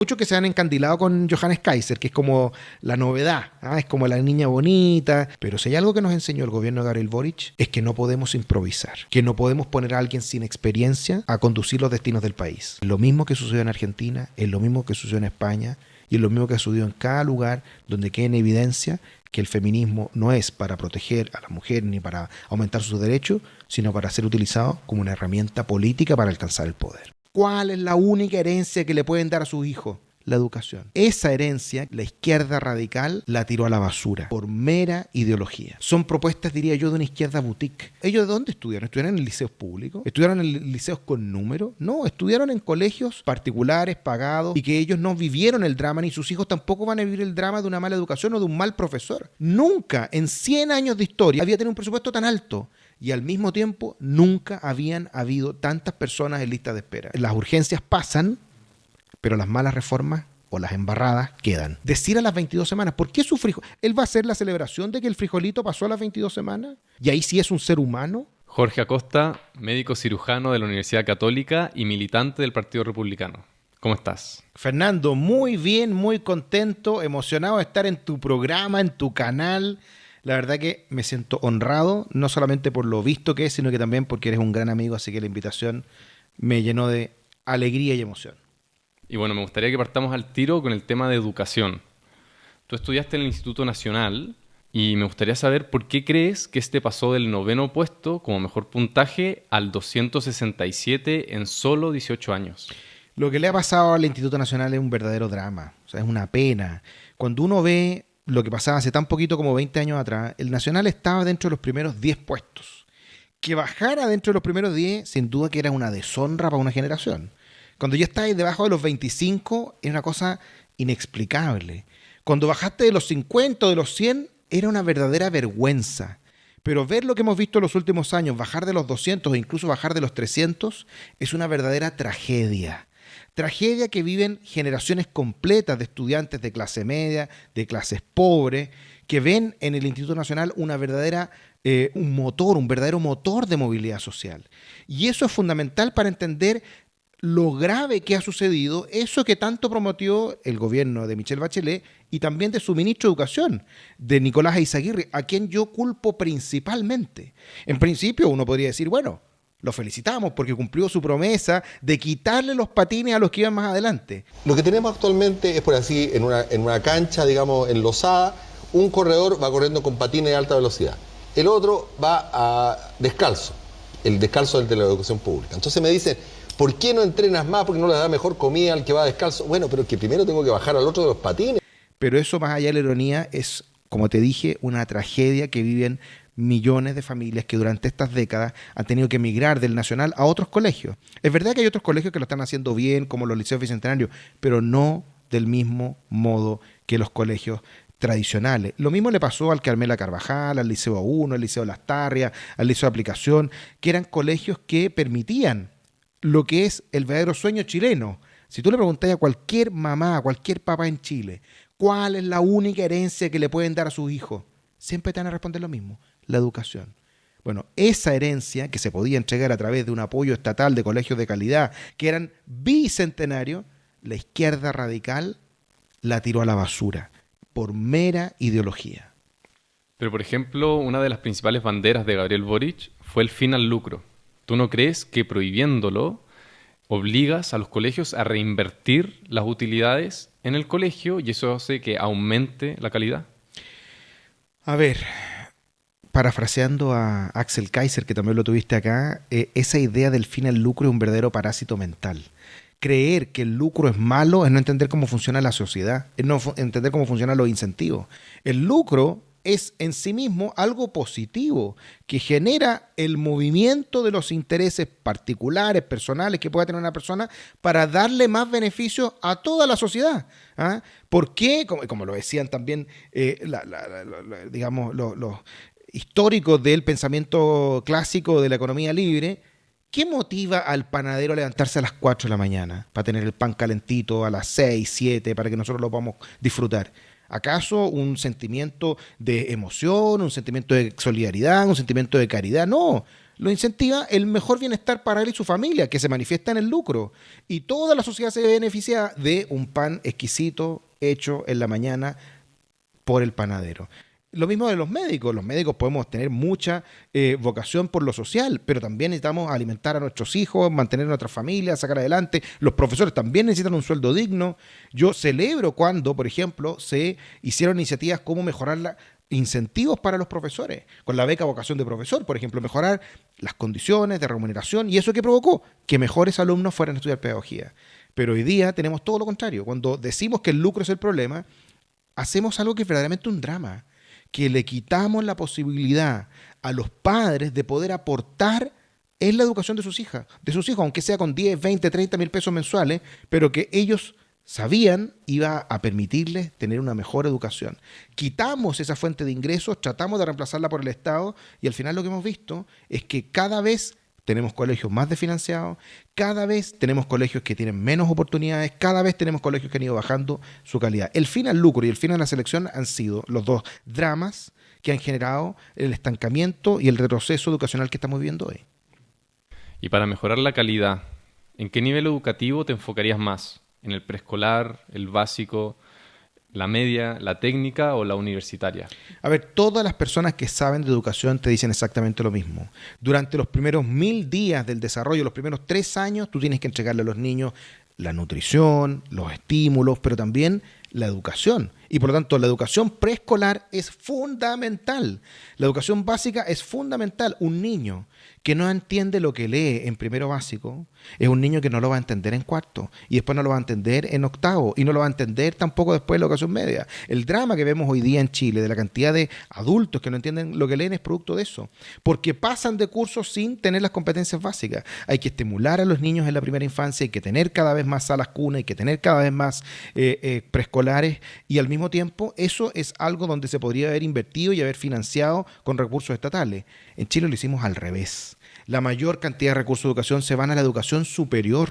Muchos que se han encandilado con Johannes Kaiser, que es como la novedad, es como la niña bonita. Pero si hay algo que nos enseñó el gobierno de Gabriel Boric, es que no podemos improvisar, que no podemos poner a alguien sin experiencia a conducir los destinos del país. Lo mismo que sucedió en Argentina, es lo mismo que sucedió en España y es lo mismo que sucedió en cada lugar donde quede en evidencia que el feminismo no es para proteger a la mujer ni para aumentar sus derechos, sino para ser utilizado como una herramienta política para alcanzar el poder. ¿Cuál es la única herencia que le pueden dar a sus hijos? La educación. Esa herencia, la izquierda radical la tiró a la basura por mera ideología. Son propuestas, diría yo, de una izquierda boutique. ¿Ellos de dónde estudiaron? ¿Estudiaron en liceos públicos? ¿Estudiaron en liceos con números? No, estudiaron en colegios particulares, pagados, y que ellos no vivieron el drama, ni sus hijos tampoco van a vivir el drama de una mala educación o de un mal profesor. Nunca en 100 años de historia había tenido un presupuesto tan alto. Y al mismo tiempo, nunca habían habido tantas personas en lista de espera. Las urgencias pasan, pero las malas reformas o las embarradas quedan. Decir a las 22 semanas, ¿por qué su frijol? ¿Él va a hacer la celebración de que el frijolito pasó a las 22 semanas? ¿Y ahí sí es un ser humano? Jorge Acosta, médico cirujano de la Universidad Católica y militante del Partido Republicano. ¿Cómo estás? Fernando, muy bien, muy contento, emocionado de estar en tu programa, en tu canal. La verdad que me siento honrado, no solamente por lo visto que es, sino que también porque eres un gran amigo, así que la invitación me llenó de alegría y emoción. Y bueno, me gustaría que partamos al tiro con el tema de educación. Tú estudiaste en el Instituto Nacional y me gustaría saber por qué crees que este pasó del 9º puesto como mejor puntaje al 267 en solo 18 años. Lo que le ha pasado al Instituto Nacional es un verdadero drama, o sea, es una pena. Cuando uno ve lo que pasaba hace tan poquito como 20 años atrás, el Nacional estaba dentro de los primeros 10 puestos. Que bajara dentro de los primeros 10, sin duda que era una deshonra para una generación. Cuando ya estabas debajo de los 25, era una cosa inexplicable. Cuando bajaste de los 50 o de los 100, era una verdadera vergüenza. Pero ver lo que hemos visto en los últimos años, bajar de los 200 e incluso bajar de los 300, es una verdadera tragedia. Tragedia que viven generaciones completas de estudiantes de clase media, de clases pobres, que ven en el Instituto Nacional un verdadero motor de movilidad social. Y eso es fundamental para entender lo grave que ha sucedido, eso que tanto prometió el gobierno de Michelle Bachelet y también de su ministro de Educación, de Nicolás Eizaguirre, a quien yo culpo principalmente. En principio uno podría decir, bueno, lo felicitamos porque cumplió su promesa de quitarle los patines a los que iban más adelante. Lo que tenemos actualmente es por así, en una cancha, digamos, enlosada, un corredor va corriendo con patines de alta velocidad. El otro va descalzo, el descalzo del de la educación pública. Entonces me dicen, ¿por qué no entrenas más? ¿Por qué no le das mejor comida al que va descalzo? Bueno, pero es que primero tengo que bajar al otro de los patines. Pero eso, más allá de la ironía, es, como te dije, una tragedia que viven millones de familias que durante estas décadas han tenido que emigrar del Nacional a otros colegios. Es verdad que hay otros colegios que lo están haciendo bien, como los liceos bicentenarios, pero no del mismo modo que los colegios tradicionales. Lo mismo le pasó al Carmela Carvajal, al Liceo 1, al Liceo Las Tarrias, al Liceo de Aplicación, que eran colegios que permitían lo que es el verdadero sueño chileno. Si tú le preguntas a cualquier mamá, a cualquier papá en Chile, ¿cuál es la única herencia que le pueden dar a sus hijos? Siempre te van a responder lo mismo, la educación. Bueno, esa herencia que se podía entregar a través de un apoyo estatal de colegios de calidad, que eran bicentenarios, la izquierda radical la tiró a la basura por mera ideología. Pero, por ejemplo, una de las principales banderas de Gabriel Boric fue el fin al lucro. ¿Tú no crees que prohibiéndolo obligas a los colegios a reinvertir las utilidades en el colegio y eso hace que aumente la calidad? A ver, parafraseando a Axel Kaiser, que también lo tuviste acá, esa idea del fin al lucro es un verdadero parásito mental. Creer que el lucro es malo es no entender cómo funciona la sociedad, es no entender cómo funcionan los incentivos. El lucro es en sí mismo algo positivo, que genera el movimiento de los intereses particulares, personales que pueda tener una persona para darle más beneficios a toda la sociedad. ¿Ah? ¿Por qué? Como lo decían también digamos, los históricos del pensamiento clásico de la economía libre, ¿qué motiva al panadero a levantarse a las 4 de la mañana para tener el pan calentito a las 6, 7, para que nosotros lo podamos disfrutar? ¿Acaso un sentimiento de emoción, un sentimiento de solidaridad, un sentimiento de caridad? No, lo incentiva el mejor bienestar para él y su familia, que se manifiesta en el lucro. Y toda la sociedad se beneficia de un pan exquisito hecho en la mañana por el panadero. Lo mismo de los médicos. Los médicos podemos tener mucha vocación por lo social, pero también necesitamos alimentar a nuestros hijos, mantener a nuestra familia, sacar adelante. Los profesores también necesitan un sueldo digno. Yo celebro cuando, por ejemplo, se hicieron iniciativas como mejorar incentivos para los profesores, con la beca vocación de profesor, por ejemplo, mejorar las condiciones de remuneración. ¿Y eso qué provocó? Que mejores alumnos fueran a estudiar pedagogía. Pero hoy día tenemos todo lo contrario. Cuando decimos que el lucro es el problema, hacemos algo que es verdaderamente un drama, que le quitamos la posibilidad a los padres de poder aportar en la educación de sus hijos, aunque sea con 10, 20, 30 mil pesos mensuales, pero que ellos sabían iba a permitirles tener una mejor educación. Quitamos esa fuente de ingresos, tratamos de reemplazarla por el Estado y al final lo que hemos visto es que cada vez tenemos colegios más desfinanciados, cada vez tenemos colegios que tienen menos oportunidades, cada vez tenemos colegios que han ido bajando su calidad. El fin al lucro y el fin a la selección han sido los dos dramas que han generado el estancamiento y el retroceso educacional que estamos viviendo hoy. Y para mejorar la calidad, ¿en qué nivel educativo te enfocarías más? ¿En el preescolar, el básico, la media, la técnica o la universitaria? A ver, todas las personas que saben de educación te dicen exactamente lo mismo. Durante los primeros 1000 días del desarrollo, los primeros 3 años, tú tienes que entregarle a los niños la nutrición, los estímulos, pero también la educación. Y por lo tanto, la educación preescolar es fundamental. La educación básica es fundamental. Un niño que no entiende lo que lee en primero básico es un niño que no lo va a entender en cuarto y después no lo va a entender en octavo y no lo va a entender tampoco después en la educación media. El drama que vemos hoy día en Chile de la cantidad de adultos que no entienden lo que leen es producto de eso, porque pasan de cursos sin tener las competencias básicas. Hay que estimular a los niños en la primera infancia, hay que tener cada vez más salas cuna, hay que tener cada vez más preescolares y al mismo tiempo eso es algo donde se podría haber invertido y haber financiado con recursos estatales. En Chile lo hicimos al revés. La mayor cantidad de recursos de educación se van a la educación superior,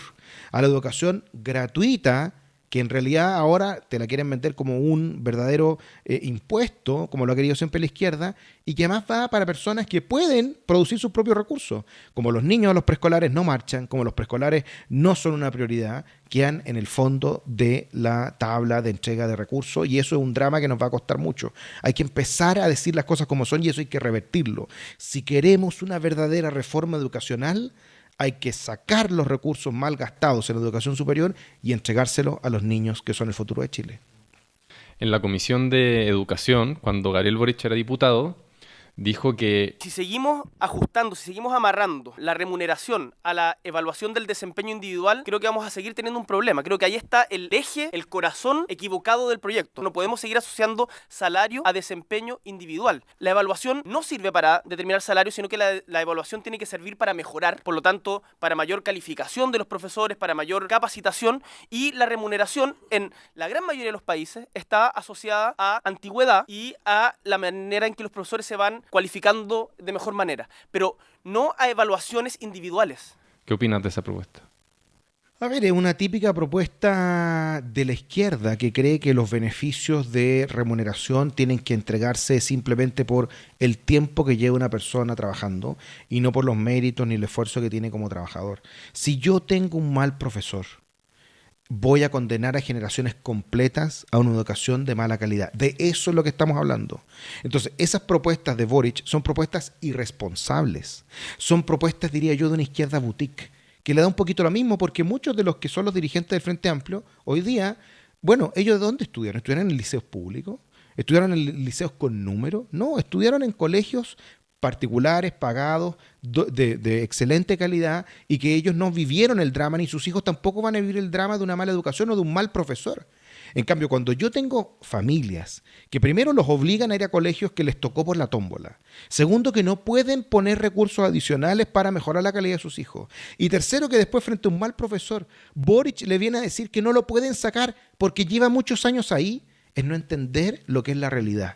a la educación gratuita, que en realidad ahora te la quieren vender como un verdadero impuesto, como lo ha querido siempre la izquierda, y que además va para personas que pueden producir sus propios recursos. Como los niños de los preescolares no marchan, como los preescolares no son una prioridad, quedan en el fondo de la tabla de entrega de recursos y eso es un drama que nos va a costar mucho. Hay que empezar a decir las cosas como son y eso hay que revertirlo. Si queremos una verdadera reforma educacional, hay que sacar los recursos mal gastados en la educación superior y entregárselos a los niños que son el futuro de Chile. En la Comisión de Educación, cuando Gabriel Boric era diputado, dijo que si seguimos ajustando, si seguimos amarrando la remuneración a la evaluación del desempeño individual, creo que vamos a seguir teniendo un problema. Creo que ahí está el eje, el corazón equivocado del proyecto. No podemos seguir asociando salario a desempeño individual. La evaluación no sirve para determinar salario, sino que la evaluación tiene que servir para mejorar, por lo tanto, para mayor calificación de los profesores, para mayor capacitación, y la remuneración en la gran mayoría de los países está asociada a antigüedad y a la manera en que los profesores se van cualificando de mejor manera, pero no a evaluaciones individuales. ¿Qué opinas de esa propuesta? A ver, es una típica propuesta de la izquierda que cree que los beneficios de remuneración tienen que entregarse simplemente por el tiempo que lleva una persona trabajando y no por los méritos ni el esfuerzo que tiene como trabajador. Si yo tengo un mal profesor, voy a condenar a generaciones completas a una educación de mala calidad. De eso es lo que estamos hablando. Entonces, esas propuestas de Boric son propuestas irresponsables. Son propuestas, diría yo, de una izquierda boutique, que le da un poquito lo mismo, porque muchos de los que son los dirigentes del Frente Amplio, hoy día, bueno, ¿ellos de dónde estudiaron? ¿Estudiaron en liceos públicos? ¿Estudiaron en liceos con número? No, estudiaron en colegios particulares, pagados, de excelente calidad, y que ellos no vivieron el drama, ni sus hijos tampoco van a vivir el drama de una mala educación o de un mal profesor. En cambio, cuando yo tengo familias que primero los obligan a ir a colegios que les tocó por la tómbola, segundo, que no pueden poner recursos adicionales para mejorar la calidad de sus hijos, y tercero, que después frente a un mal profesor, Boric le viene a decir que no lo pueden sacar porque lleva muchos años ahí, es no entender lo que es la realidad.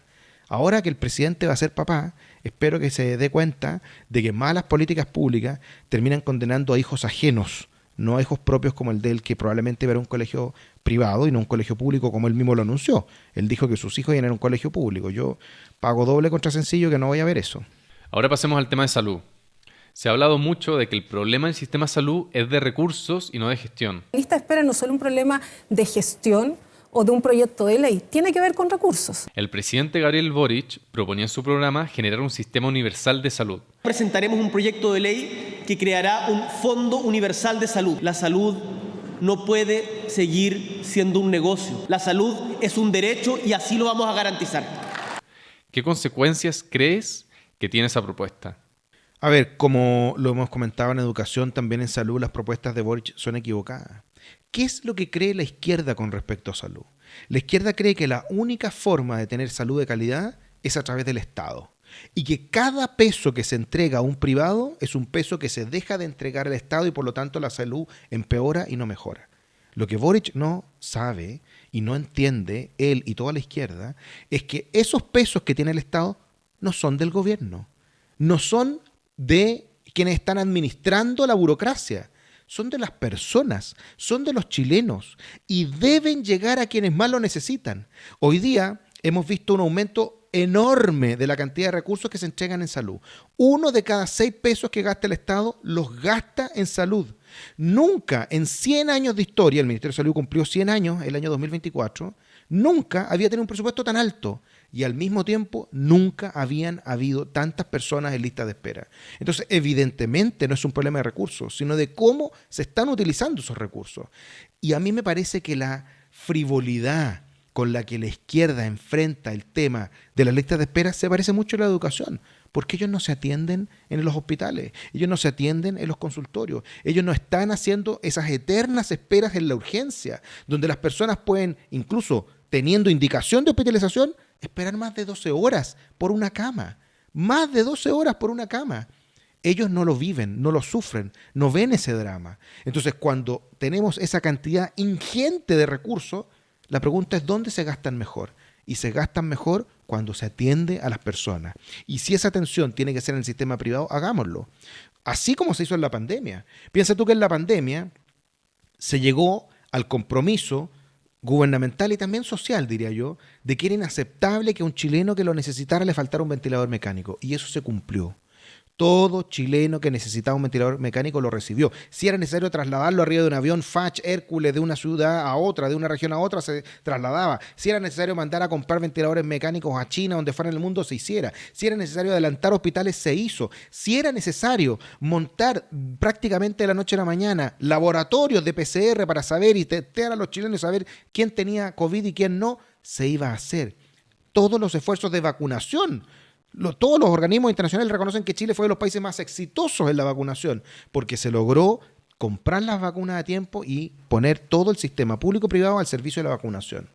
Ahora que el presidente va a ser papá, espero que se dé cuenta de que malas políticas públicas terminan condenando a hijos ajenos, no a hijos propios como el de él, que probablemente va a un colegio privado y no un colegio público como él mismo lo anunció. Él dijo que sus hijos iban a un colegio público. Yo pago doble contra sencillo que no voy a ver eso. Ahora pasemos al tema de salud. Se ha hablado mucho de que el problema del sistema de salud es de recursos y no de gestión. La lista de espera no es solo un problema de gestión o de un proyecto de ley, tiene que ver con recursos. El presidente Gabriel Boric proponía en su programa generar un sistema universal de salud. Presentaremos un proyecto de ley que creará un Fondo Universal de Salud. La salud no puede seguir siendo un negocio. La salud es un derecho y así lo vamos a garantizar. ¿Qué consecuencias crees que tiene esa propuesta? A ver, como lo hemos comentado en educación, también en salud, las propuestas de Boric son equivocadas. ¿Qué es lo que cree la izquierda con respecto a salud? La izquierda cree que la única forma de tener salud de calidad es a través del Estado. Y que cada peso que se entrega a un privado es un peso que se deja de entregar al Estado y por lo tanto la salud empeora y no mejora. Lo que Boric no sabe y no entiende, él y toda la izquierda, es que esos pesos que tiene el Estado no son del gobierno, no son de quienes están administrando la burocracia, son de las personas, son de los chilenos y deben llegar a quienes más lo necesitan. Hoy día hemos visto un aumento enorme de la cantidad de recursos que se entregan en salud. 1 de cada 6 pesos que gasta el Estado los gasta en salud. Nunca en 100 años de historia, el Ministerio de Salud cumplió 100 años el año 2024, nunca había tenido un presupuesto tan alto y al mismo tiempo nunca habían habido tantas personas en lista de espera. Entonces, evidentemente no es un problema de recursos, sino de cómo se están utilizando esos recursos. Y a mí me parece que la frivolidad con la que la izquierda enfrenta el tema de las listas de espera se parece mucho a la educación, porque ellos no se atienden en los hospitales, ellos no se atienden en los consultorios, ellos no están haciendo esas eternas esperas en la urgencia, donde las personas pueden, incluso teniendo indicación de hospitalización, esperar más de 12 horas por una cama, más de 12 horas por una cama. Ellos no lo viven, no lo sufren, no ven ese drama. Entonces, cuando tenemos esa cantidad ingente de recursos, la pregunta es ¿dónde se gastan mejor? Y se gastan mejor cuando se atiende a las personas. Y si esa atención tiene que ser en el sistema privado, hagámoslo. Así como se hizo en la pandemia. Piensa tú que en la pandemia se llegó al compromiso gubernamental y también social, diría yo, de que era inaceptable que a un chileno que lo necesitara le faltara un ventilador mecánico. Y eso se cumplió. Todo chileno que necesitaba un ventilador mecánico lo recibió. Si era necesario trasladarlo arriba de un avión Fach Hércules de una ciudad a otra, de una región a otra, se trasladaba. Si era necesario mandar a comprar ventiladores mecánicos a China, donde fuera en el mundo, se hiciera. Si era necesario adelantar hospitales, se hizo. Si era necesario montar prácticamente de la noche a la mañana laboratorios de PCR para saber y testear a los chilenos y saber quién tenía COVID y quién no, se iba a hacer. Todos los esfuerzos de vacunación, todos los organismos internacionales reconocen que Chile fue de los países más exitosos en la vacunación, porque se logró comprar las vacunas a tiempo y poner todo el sistema público-privado al servicio de la vacunación.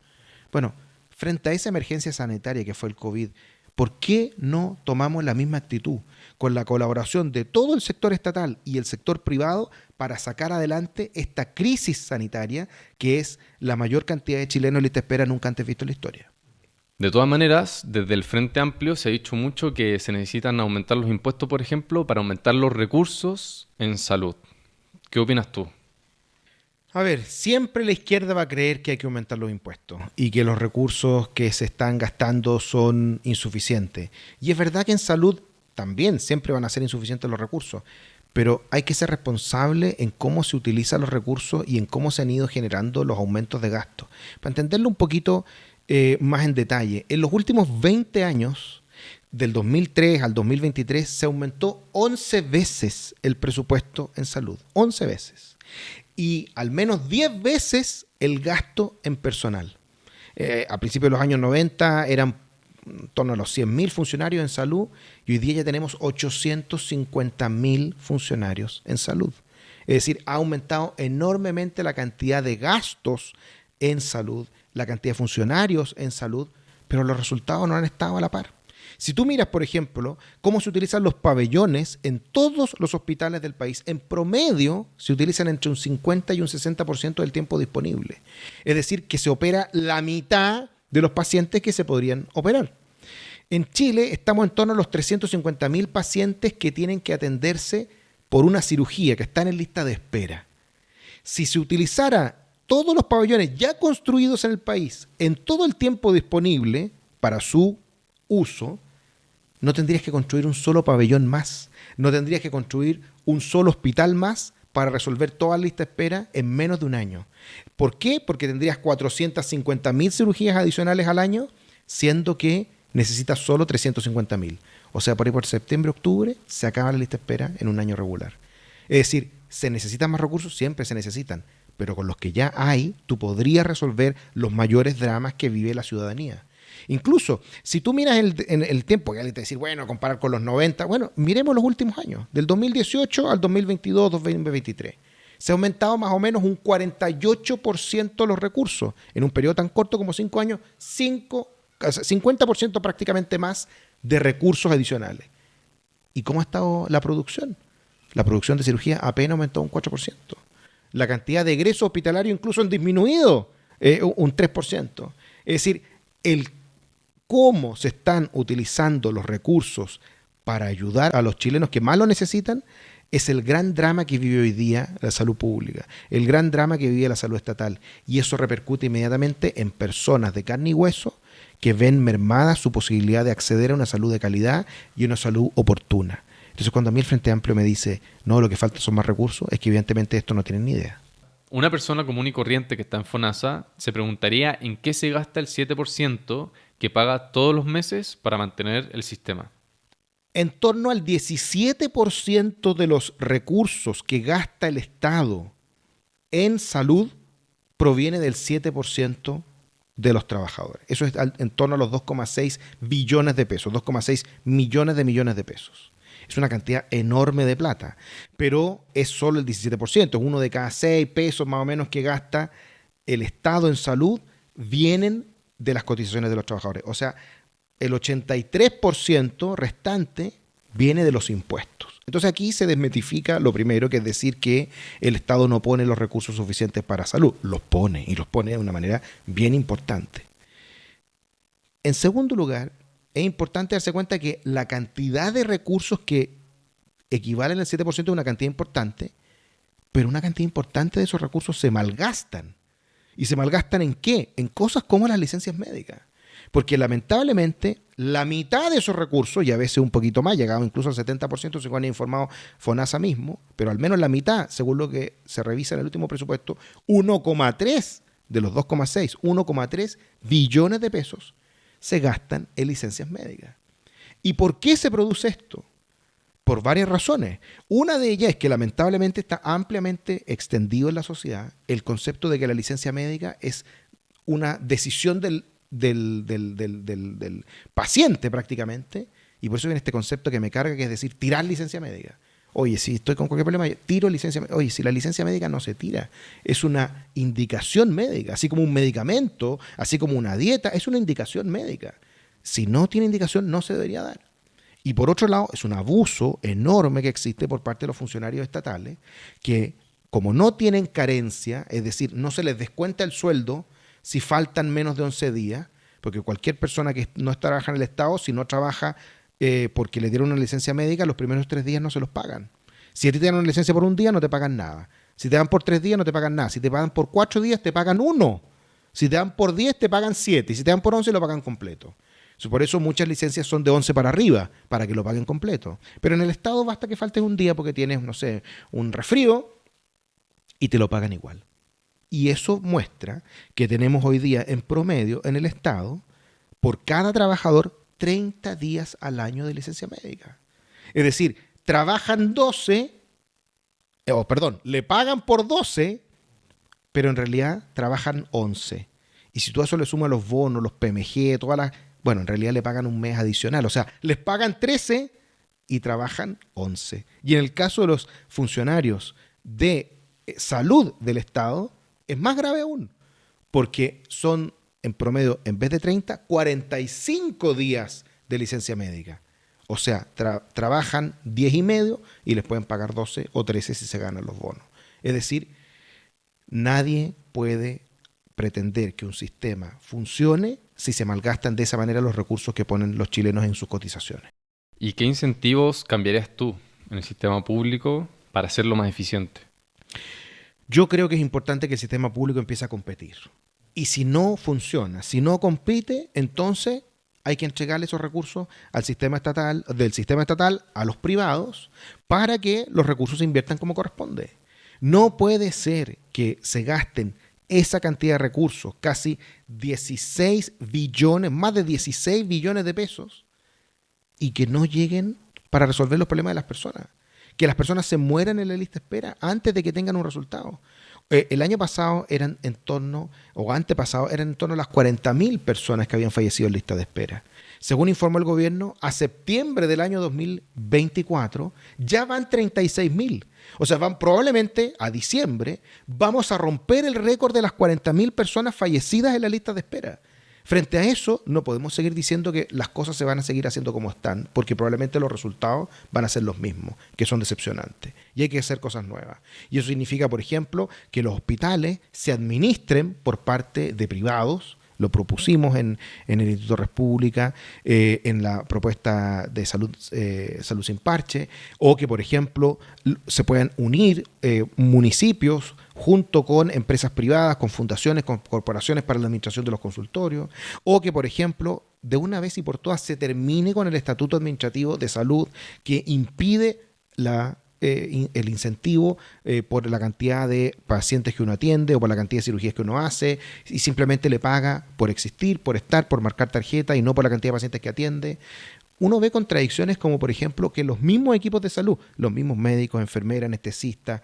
Bueno, frente a esa emergencia sanitaria que fue el COVID, ¿por qué no tomamos la misma actitud con la colaboración de todo el sector estatal y el sector privado para sacar adelante esta crisis sanitaria que es la mayor cantidad de chilenos en lista de espera nunca antes visto en la historia? De todas maneras, desde el Frente Amplio se ha dicho mucho que se necesitan aumentar los impuestos, por ejemplo, para aumentar los recursos en salud. ¿Qué opinas tú? A ver, siempre la izquierda va a creer que hay que aumentar los impuestos y que los recursos que se están gastando son insuficientes. Y es verdad que en salud también siempre van a ser insuficientes los recursos, pero hay que ser responsable en cómo se utilizan los recursos y en cómo se han ido generando los aumentos de gasto. Para entenderlo un poquito más en detalle, en los últimos 20 años, del 2003 al 2023, se aumentó 11 veces el presupuesto en salud, 11 veces. Y al menos 10 veces el gasto en personal. A principios de los años 90 eran en torno a los 100.000 funcionarios en salud y hoy día ya tenemos 850.000 funcionarios en salud. Es decir, ha aumentado enormemente la cantidad de gastos en salud, la cantidad de funcionarios en salud, pero los resultados no han estado a la par. Si tú miras, por ejemplo, cómo se utilizan los pabellones en todos los hospitales del país, en promedio se utilizan entre un 50 y un 60% del tiempo disponible. Es decir, que se opera la mitad de los pacientes que se podrían operar. En Chile estamos en torno a los 350.000 pacientes que tienen que atenderse por una cirugía, que están en lista de espera. Si se utilizara todos los pabellones ya construidos en el país en todo el tiempo disponible para su uso, no tendrías que construir un solo pabellón más. No tendrías que construir un solo hospital más para resolver toda la lista de espera en menos de un año. ¿Por qué? Porque tendrías 450.000 cirugías adicionales al año, siendo que necesitas solo 350.000. O sea, por ahí por septiembre, octubre, se acaba la lista de espera en un año regular. Es decir, ¿se necesitan más recursos? Siempre se necesitan. Pero con los que ya hay, tú podrías resolver los mayores dramas que vive la ciudadanía. Incluso, si tú miras el tiempo, que alguien te decir, bueno, comparar con los 90, bueno, miremos los últimos años, del 2018 al 2022, 2023. Se ha aumentado más o menos un 48% los recursos. En un periodo tan corto como 5 años, 50% prácticamente más de recursos adicionales. ¿Y cómo ha estado la producción? La producción de cirugía apenas aumentó un 4%. La cantidad de egresos hospitalarios incluso han disminuido un 3%. Es decir, el cómo se están utilizando los recursos para ayudar a los chilenos que más lo necesitan es el gran drama que vive hoy día la salud pública, el gran drama que vive la salud estatal. Y eso repercute inmediatamente en personas de carne y hueso que ven mermada su posibilidad de acceder a una salud de calidad y una salud oportuna. Entonces, cuando a mí el Frente Amplio me dice, no, lo que falta son más recursos, es que evidentemente esto no tienen ni idea. Una persona común y corriente que está en FONASA se preguntaría en qué se gasta el 7% que paga todos los meses para mantener el sistema. En torno al 17% de los recursos que gasta el Estado en salud proviene del 7% de los trabajadores. Eso es en torno a los 2,6 billones de pesos, 2,6 millones de pesos. Es una cantidad enorme de plata, pero es solo el 17%. Uno de cada 6 pesos más o menos que gasta el Estado en salud vienen de las cotizaciones de los trabajadores. O sea, el 83% restante viene de los impuestos. Entonces aquí se desmitifica lo primero, que es decir que el Estado no pone los recursos suficientes para salud. Los pone, y los pone de una manera bien importante. En segundo lugar, es importante darse cuenta que la cantidad de recursos que equivalen al 7% es una cantidad importante, pero una cantidad importante de esos recursos se malgastan. ¿Y se malgastan en qué? En cosas como las licencias médicas. Porque lamentablemente la mitad de esos recursos, y a veces un poquito más, llegaba incluso al 70%, según ha informado FONASA mismo, pero al menos la mitad, según lo que se revisa en el último presupuesto, 1,3 de los 2,6, 1,3 billones de pesos se gastan en licencias médicas. ¿Y por qué se produce esto? Por varias razones. Una de ellas es que lamentablemente está ampliamente extendido en la sociedad el concepto de que la licencia médica es una decisión del paciente prácticamente, y por eso viene este concepto que me carga, que es decir, tirar licencia médica. Oye, si estoy con cualquier problema, tiro licencia médica. Oye, si la licencia médica no se tira, es una indicación médica, así como un medicamento, así como una dieta, es una indicación médica. Si no tiene indicación, no se debería dar. Y por otro lado, es un abuso enorme que existe por parte de los funcionarios estatales, que como no tienen carencia, es decir, no se les descuenta el sueldo si faltan menos de 11 días, porque cualquier persona que no trabaja en el Estado, si no trabaja porque le dieron una licencia médica, los primeros 3 días no se los pagan. Si a ti te dan una licencia por un día, no te pagan nada. Si te dan por 3 días, no te pagan nada. Si te pagan por 4 días, te pagan 1. Si te dan por 10, te pagan 7. Y si te dan por 11, lo pagan completo. Por eso muchas licencias son de 11 para arriba, para que lo paguen completo. Pero en el Estado basta que faltes un día porque tienes, no sé, un resfrío y te lo pagan igual. Y eso muestra que tenemos hoy día en promedio en el Estado, por cada trabajador, 30 días al año de licencia médica. Es decir, trabajan 12, le pagan por 12, pero en realidad trabajan 11. Y si tú a eso le sumas los bonos, los PMG, en realidad le pagan un mes adicional. O sea, les pagan 13 y trabajan 11. Y en el caso de los funcionarios de salud del Estado, es más grave aún, porque son en promedio, en vez de 30, 45 días de licencia médica. O sea, trabajan 10 y medio y les pueden pagar 12 o 13 si se ganan los bonos. Es decir, nadie puede pretender que un sistema funcione si se malgastan de esa manera los recursos que ponen los chilenos en sus cotizaciones. ¿Y qué incentivos cambiarías tú en el sistema público para hacerlo más eficiente? Yo creo que es importante que el sistema público empiece a competir. Y si no funciona, si no compite, entonces hay que entregarle esos recursos al sistema estatal, del sistema estatal a los privados para que los recursos se inviertan como corresponde. No puede ser que se gasten esa cantidad de recursos, casi 16 billones, más de 16 billones de pesos, y que no lleguen para resolver los problemas de las personas. Que las personas se mueran en la lista de espera antes de que tengan un resultado. El año pasado eran en torno, o antepasado, eran en torno a las 40.000 personas que habían fallecido en lista de espera. Según informó el gobierno, a septiembre del año 2024 ya van 36.000. O sea, probablemente a diciembre vamos a romper el récord de las 40.000 personas fallecidas en la lista de espera. Frente a eso, no podemos seguir diciendo que las cosas se van a seguir haciendo como están, porque probablemente los resultados van a ser los mismos, que son decepcionantes. Y hay que hacer cosas nuevas. Y eso significa, por ejemplo, que los hospitales se administren por parte de privados. Lo propusimos en el Instituto República, en la propuesta de salud sin parche, o que, por ejemplo, se puedan unir municipios junto con empresas privadas, con fundaciones, con corporaciones para la administración de los consultorios, o que, por ejemplo, de una vez y por todas se termine con el Estatuto Administrativo de Salud que impide el incentivo por la cantidad de pacientes que uno atiende o por la cantidad de cirugías que uno hace, y simplemente le paga por existir, por estar, por marcar tarjeta y no por la cantidad de pacientes que atiende. Uno ve contradicciones como, por ejemplo, que los mismos equipos de salud, los mismos médicos, enfermeras, anestesistas,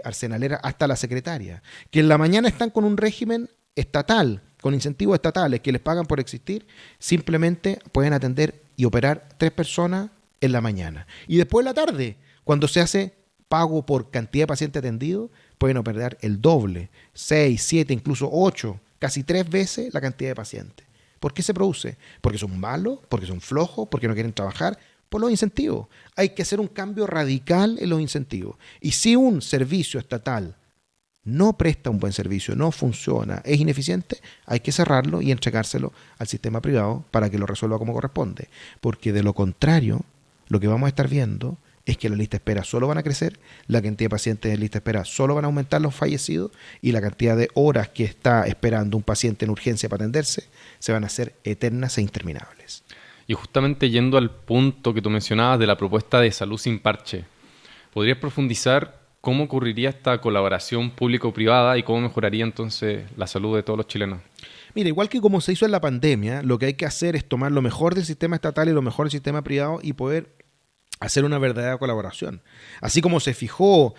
arsenaleras, hasta la secretaria, que en la mañana están con un régimen estatal, con incentivos estatales que les pagan por existir, simplemente pueden atender y operar 3 personas en la mañana. Y después en la tarde, cuando se hace pago por cantidad de pacientes atendidos, pueden operar el doble, 6, 7, incluso 8, casi 3 veces la cantidad de pacientes. ¿Por qué se produce? ¿Porque son malos? ¿Porque son flojos? ¿Porque no quieren trabajar? Por los incentivos. Hay que hacer un cambio radical en los incentivos. Y si un servicio estatal no presta un buen servicio, no funciona, es ineficiente, hay que cerrarlo y entregárselo al sistema privado para que lo resuelva como corresponde. Porque de lo contrario, lo que vamos a estar viendo es que las listas de espera solo van a crecer, la cantidad de pacientes en lista de espera solo van a aumentar los fallecidos y la cantidad de horas que está esperando un paciente en urgencia para atenderse se van a hacer eternas e interminables. Y justamente yendo al punto que tú mencionabas de la propuesta de salud sin parche, ¿podrías profundizar cómo ocurriría esta colaboración público-privada y cómo mejoraría entonces la salud de todos los chilenos? Mira, igual que como se hizo en la pandemia, lo que hay que hacer es tomar lo mejor del sistema estatal y lo mejor del sistema privado y poder hacer una verdadera colaboración. Así como se fijó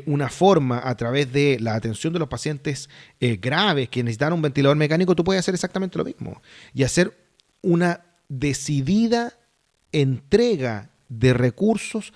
una forma a través de la atención de los pacientes graves que necesitan un ventilador mecánico, tú puedes hacer exactamente lo mismo y hacer una decidida entrega de recursos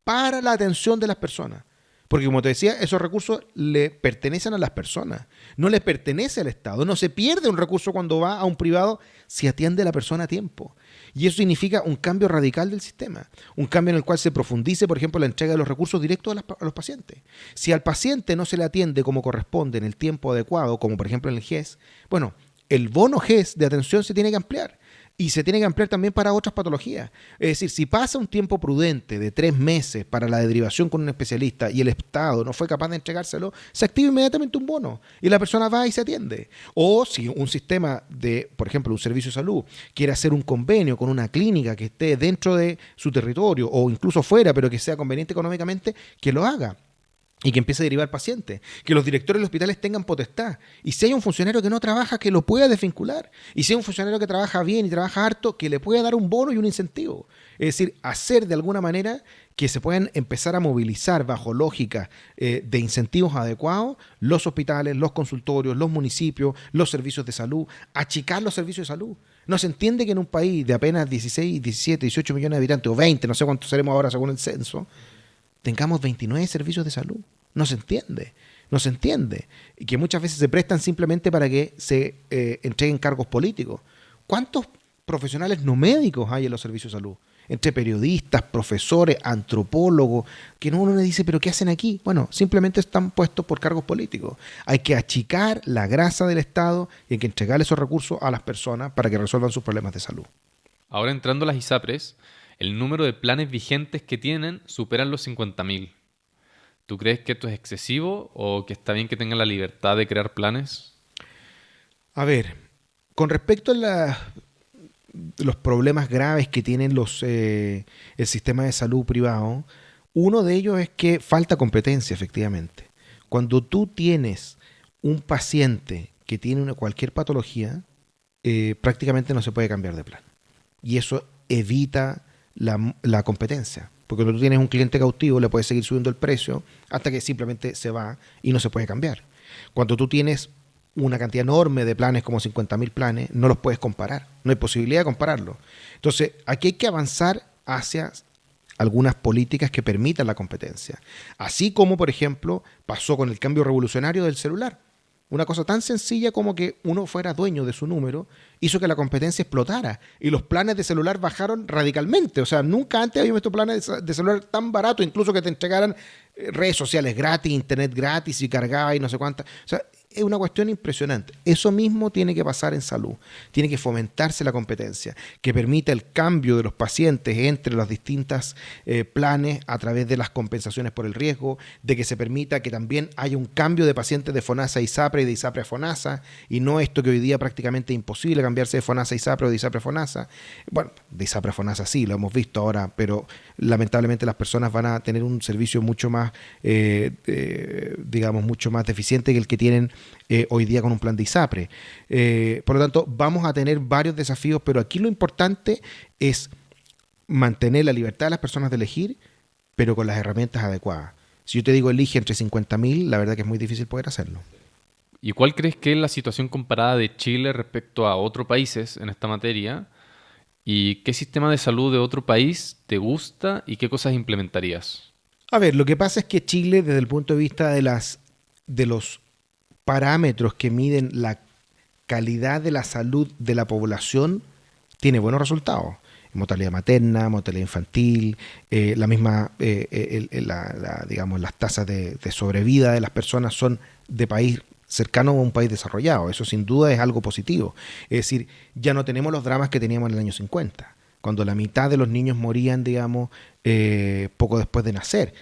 para la atención de las personas. Porque como te decía, esos recursos le pertenecen a las personas, no les pertenece al Estado. No se pierde un recurso cuando va a un privado si atiende a la persona a tiempo. Y eso significa un cambio radical del sistema, un cambio en el cual se profundice, por ejemplo, la entrega de los recursos directos a los pacientes. Si al paciente no se le atiende como corresponde en el tiempo adecuado, como por ejemplo en el GES, bueno, el bono GES de atención se tiene que ampliar. Y se tiene que ampliar también para otras patologías. Es decir, si pasa un tiempo prudente de 3 meses para la derivación con un especialista y el Estado no fue capaz de entregárselo, se activa inmediatamente un bono y la persona va y se atiende. O si un sistema de, por ejemplo, un servicio de salud quiere hacer un convenio con una clínica que esté dentro de su territorio o incluso fuera, pero que sea conveniente económicamente, que lo haga. Y que empiece a derivar pacientes, que los directores de los hospitales tengan potestad. Y si hay un funcionario que no trabaja, que lo pueda desvincular. Y si hay un funcionario que trabaja bien y trabaja harto, que le pueda dar un bono y un incentivo. Es decir, hacer de alguna manera que se puedan empezar a movilizar bajo lógica de incentivos adecuados los hospitales, los consultorios, los municipios, los servicios de salud, achicar los servicios de salud. No se entiende que en un país de apenas 16, 17, 18 millones de habitantes, o 20, no sé cuántos seremos ahora según el censo, tengamos 29 servicios de salud. No se entiende. Y que muchas veces se prestan simplemente para que se entreguen cargos políticos. ¿Cuántos profesionales no médicos hay en los servicios de salud? Entre periodistas, profesores, antropólogos, que uno le dice, ¿pero qué hacen aquí? Bueno, simplemente están puestos por cargos políticos. Hay que achicar la grasa del Estado y hay que entregarle esos recursos a las personas para que resuelvan sus problemas de salud. Ahora entrando a las ISAPRES, el número de planes vigentes que tienen superan los 50.000. ¿Tú crees que esto es excesivo o que está bien que tengan la libertad de crear planes? A ver, con respecto a los problemas graves que tienen el sistema de salud privado, uno de ellos es que falta competencia, efectivamente. Cuando tú tienes un paciente que tiene cualquier patología, prácticamente no se puede cambiar de plan. Y eso evita la competencia. Porque cuando tú tienes un cliente cautivo, le puedes seguir subiendo el precio hasta que simplemente se va y no se puede cambiar. Cuando tú tienes una cantidad enorme de planes, como 50.000 planes, no los puedes comparar. No hay posibilidad de compararlos. Entonces, aquí hay que avanzar hacia algunas políticas que permitan la competencia. Así como, por ejemplo, pasó con el cambio revolucionario del celular. Una cosa tan sencilla como que uno fuera dueño de su número hizo que la competencia explotara y los planes de celular bajaron radicalmente. O sea, nunca antes habíamos visto planes de celular tan baratos, incluso que te entregaran redes sociales gratis, internet gratis y cargaba y no sé cuántas. O sea, es una cuestión impresionante. Eso mismo tiene que pasar en salud. Tiene que fomentarse la competencia, que permita el cambio de los pacientes entre los distintos planes a través de las compensaciones por el riesgo, de que se permita que también haya un cambio de pacientes de FONASA a ISAPRE y de ISAPRE a FONASA, y no esto que hoy día prácticamente es imposible cambiarse de FONASA a ISAPRE o de ISAPRE a FONASA. Bueno, de ISAPRE a FONASA sí, lo hemos visto ahora, pero lamentablemente las personas van a tener un servicio mucho más, digamos, mucho más deficiente que el que tienen hoy día con un plan de ISAPRE. Por lo tanto, vamos a tener varios desafíos, pero aquí lo importante es mantener la libertad de las personas de elegir, pero con las herramientas adecuadas. Si yo te digo elige entre 50.000, la verdad que es muy difícil poder hacerlo. ¿Y cuál crees que es la situación comparada de Chile respecto a otros países en esta materia? ¿Y qué sistema de salud de otro país te gusta y qué cosas implementarías? A ver, lo que pasa es que Chile, desde el punto de vista de los parámetros que miden la calidad de la salud de la población, tiene buenos resultados. Mortalidad materna, mortalidad infantil, la misma, digamos, las tasas de sobrevida de las personas son de país cercano a un país desarrollado. Eso sin duda es algo positivo. Es decir, ya no tenemos los dramas que teníamos en el año 50, cuando la mitad de los niños morían, digamos, poco después de nacer.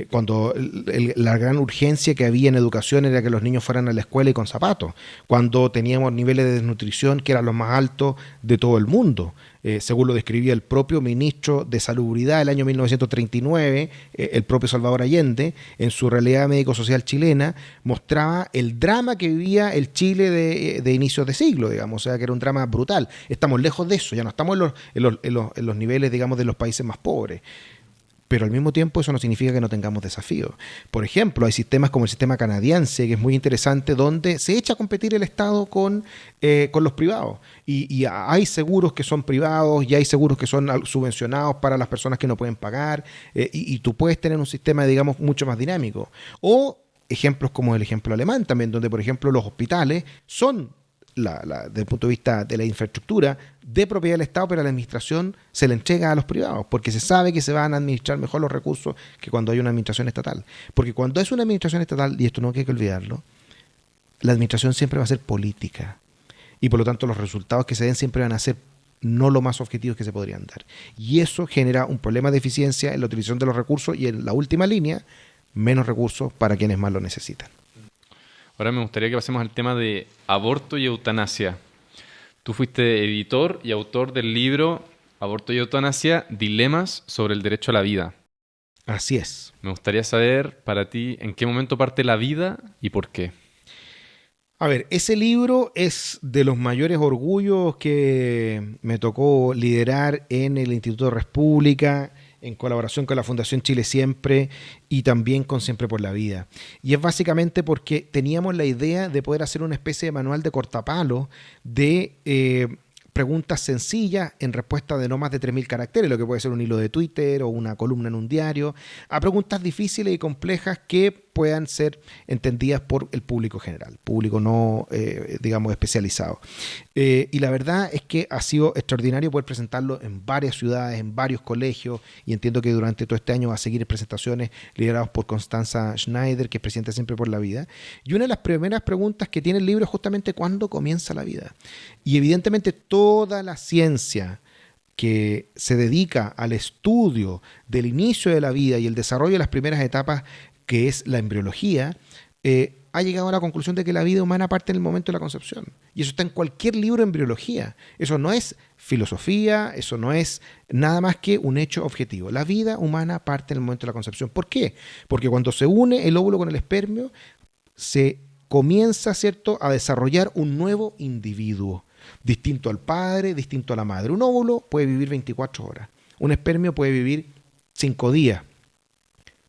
Cuando la gran urgencia que había en educación era que los niños fueran a la escuela y con zapatos. Cuando teníamos niveles de desnutrición que eran los más altos de todo el mundo. Según lo describía el propio ministro de Salubridad del año 1939, el propio Salvador Allende, en su realidad médico-social chilena, mostraba el drama que vivía el Chile de inicios de siglo, digamos, o sea, que era un drama brutal. Estamos lejos de eso, ya no estamos en los niveles, digamos, de los países más pobres. Pero al mismo tiempo eso no significa que no tengamos desafíos. Por ejemplo, hay sistemas como el sistema canadiense, que es muy interesante, donde se echa a competir el Estado con los privados. Y hay seguros que son privados y hay seguros que son subvencionados para las personas que no pueden pagar. Y tú puedes tener un sistema, digamos, mucho más dinámico. O ejemplos como el ejemplo alemán también, donde, por ejemplo, los hospitales son desde el punto de vista de la infraestructura, de propiedad del Estado, pero la administración se le entrega a los privados, porque se sabe que se van a administrar mejor los recursos que cuando hay una administración estatal. Porque cuando es una administración estatal, y esto no hay que olvidarlo, la administración siempre va a ser política. Y por lo tanto los resultados que se den siempre van a ser no lo más objetivos que se podrían dar. Y eso genera un problema de eficiencia en la utilización de los recursos y en la última línea, menos recursos para quienes más lo necesitan. Ahora me gustaría que pasemos al tema de aborto y eutanasia. Tú fuiste editor y autor del libro Aborto y eutanasia, dilemas sobre el derecho a la vida. Así es. Me gustaría saber para ti en qué momento parte la vida y por qué. A ver, ese libro es de los mayores orgullos que me tocó liderar en el Instituto República, en colaboración con la Fundación Chile Siempre y también con Siempre por la Vida. Y es básicamente porque teníamos la idea de poder hacer una especie de manual de cortapalo de preguntas sencillas en respuesta de no más de 3.000 caracteres, lo que puede ser un hilo de Twitter o una columna en un diario, a preguntas difíciles y complejas que puedan ser entendidas por el público general, público no, digamos, especializado. Y la verdad es que ha sido extraordinario poder presentarlo en varias ciudades, en varios colegios, y entiendo que durante todo este año va a seguir presentaciones lideradas por Constanza Schneider, que es presidenta Siempre por la Vida. Y una de las primeras preguntas que tiene el libro es justamente ¿cuándo comienza la vida? Y evidentemente toda la ciencia que se dedica al estudio del inicio de la vida y el desarrollo de las primeras etapas, que es la embriología, ha llegado a la conclusión de que la vida humana parte en el momento de la concepción. Y eso está en cualquier libro de embriología. Eso no es filosofía, eso no es nada más que un hecho objetivo. La vida humana parte en el momento de la concepción. ¿Por qué? Porque cuando se une el óvulo con el espermio, se comienza, ¿cierto?, a desarrollar un nuevo individuo, distinto al padre, distinto a la madre. Un óvulo puede vivir 24 horas. Un espermio puede vivir 5 días.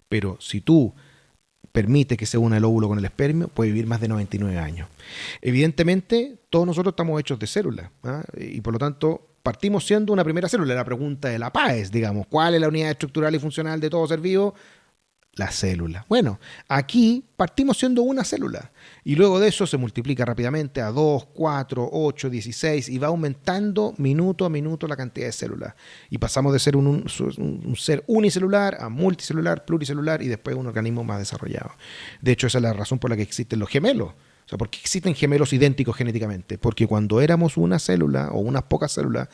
Pero si tú permite que se una el óvulo con el espermio, puede vivir más de 99 años. Evidentemente, todos nosotros estamos hechos de células, ¿ah? Y por lo tanto, partimos siendo una primera célula. La pregunta de la PAES, digamos, ¿cuál es la unidad estructural y funcional de todo ser vivo? La célula. Bueno, aquí partimos siendo una célula y luego de eso se multiplica rápidamente a 2, 4, 8, 16 y va aumentando minuto a minuto la cantidad de células. Y pasamos de ser un ser unicelular a multicelular, pluricelular y después un organismo más desarrollado. De hecho, esa es la razón por la que existen los gemelos. O sea, ¿por qué existen gemelos idénticos genéticamente? Porque cuando éramos una célula o unas pocas células,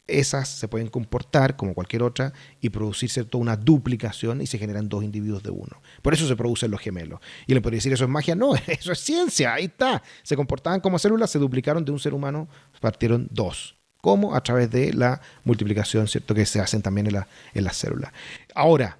esas se pueden comportar como cualquier otra y producir, ¿cierto?, una duplicación y se generan 2 individuos de uno. Por eso se producen los gemelos. Y le podría decir, ¿eso es magia? No, eso es ciencia, ahí está. Se comportaban como células, se duplicaron de un ser humano, partieron 2. ¿Cómo? A través de la multiplicación, ¿cierto?, que se hacen también en las células. Ahora,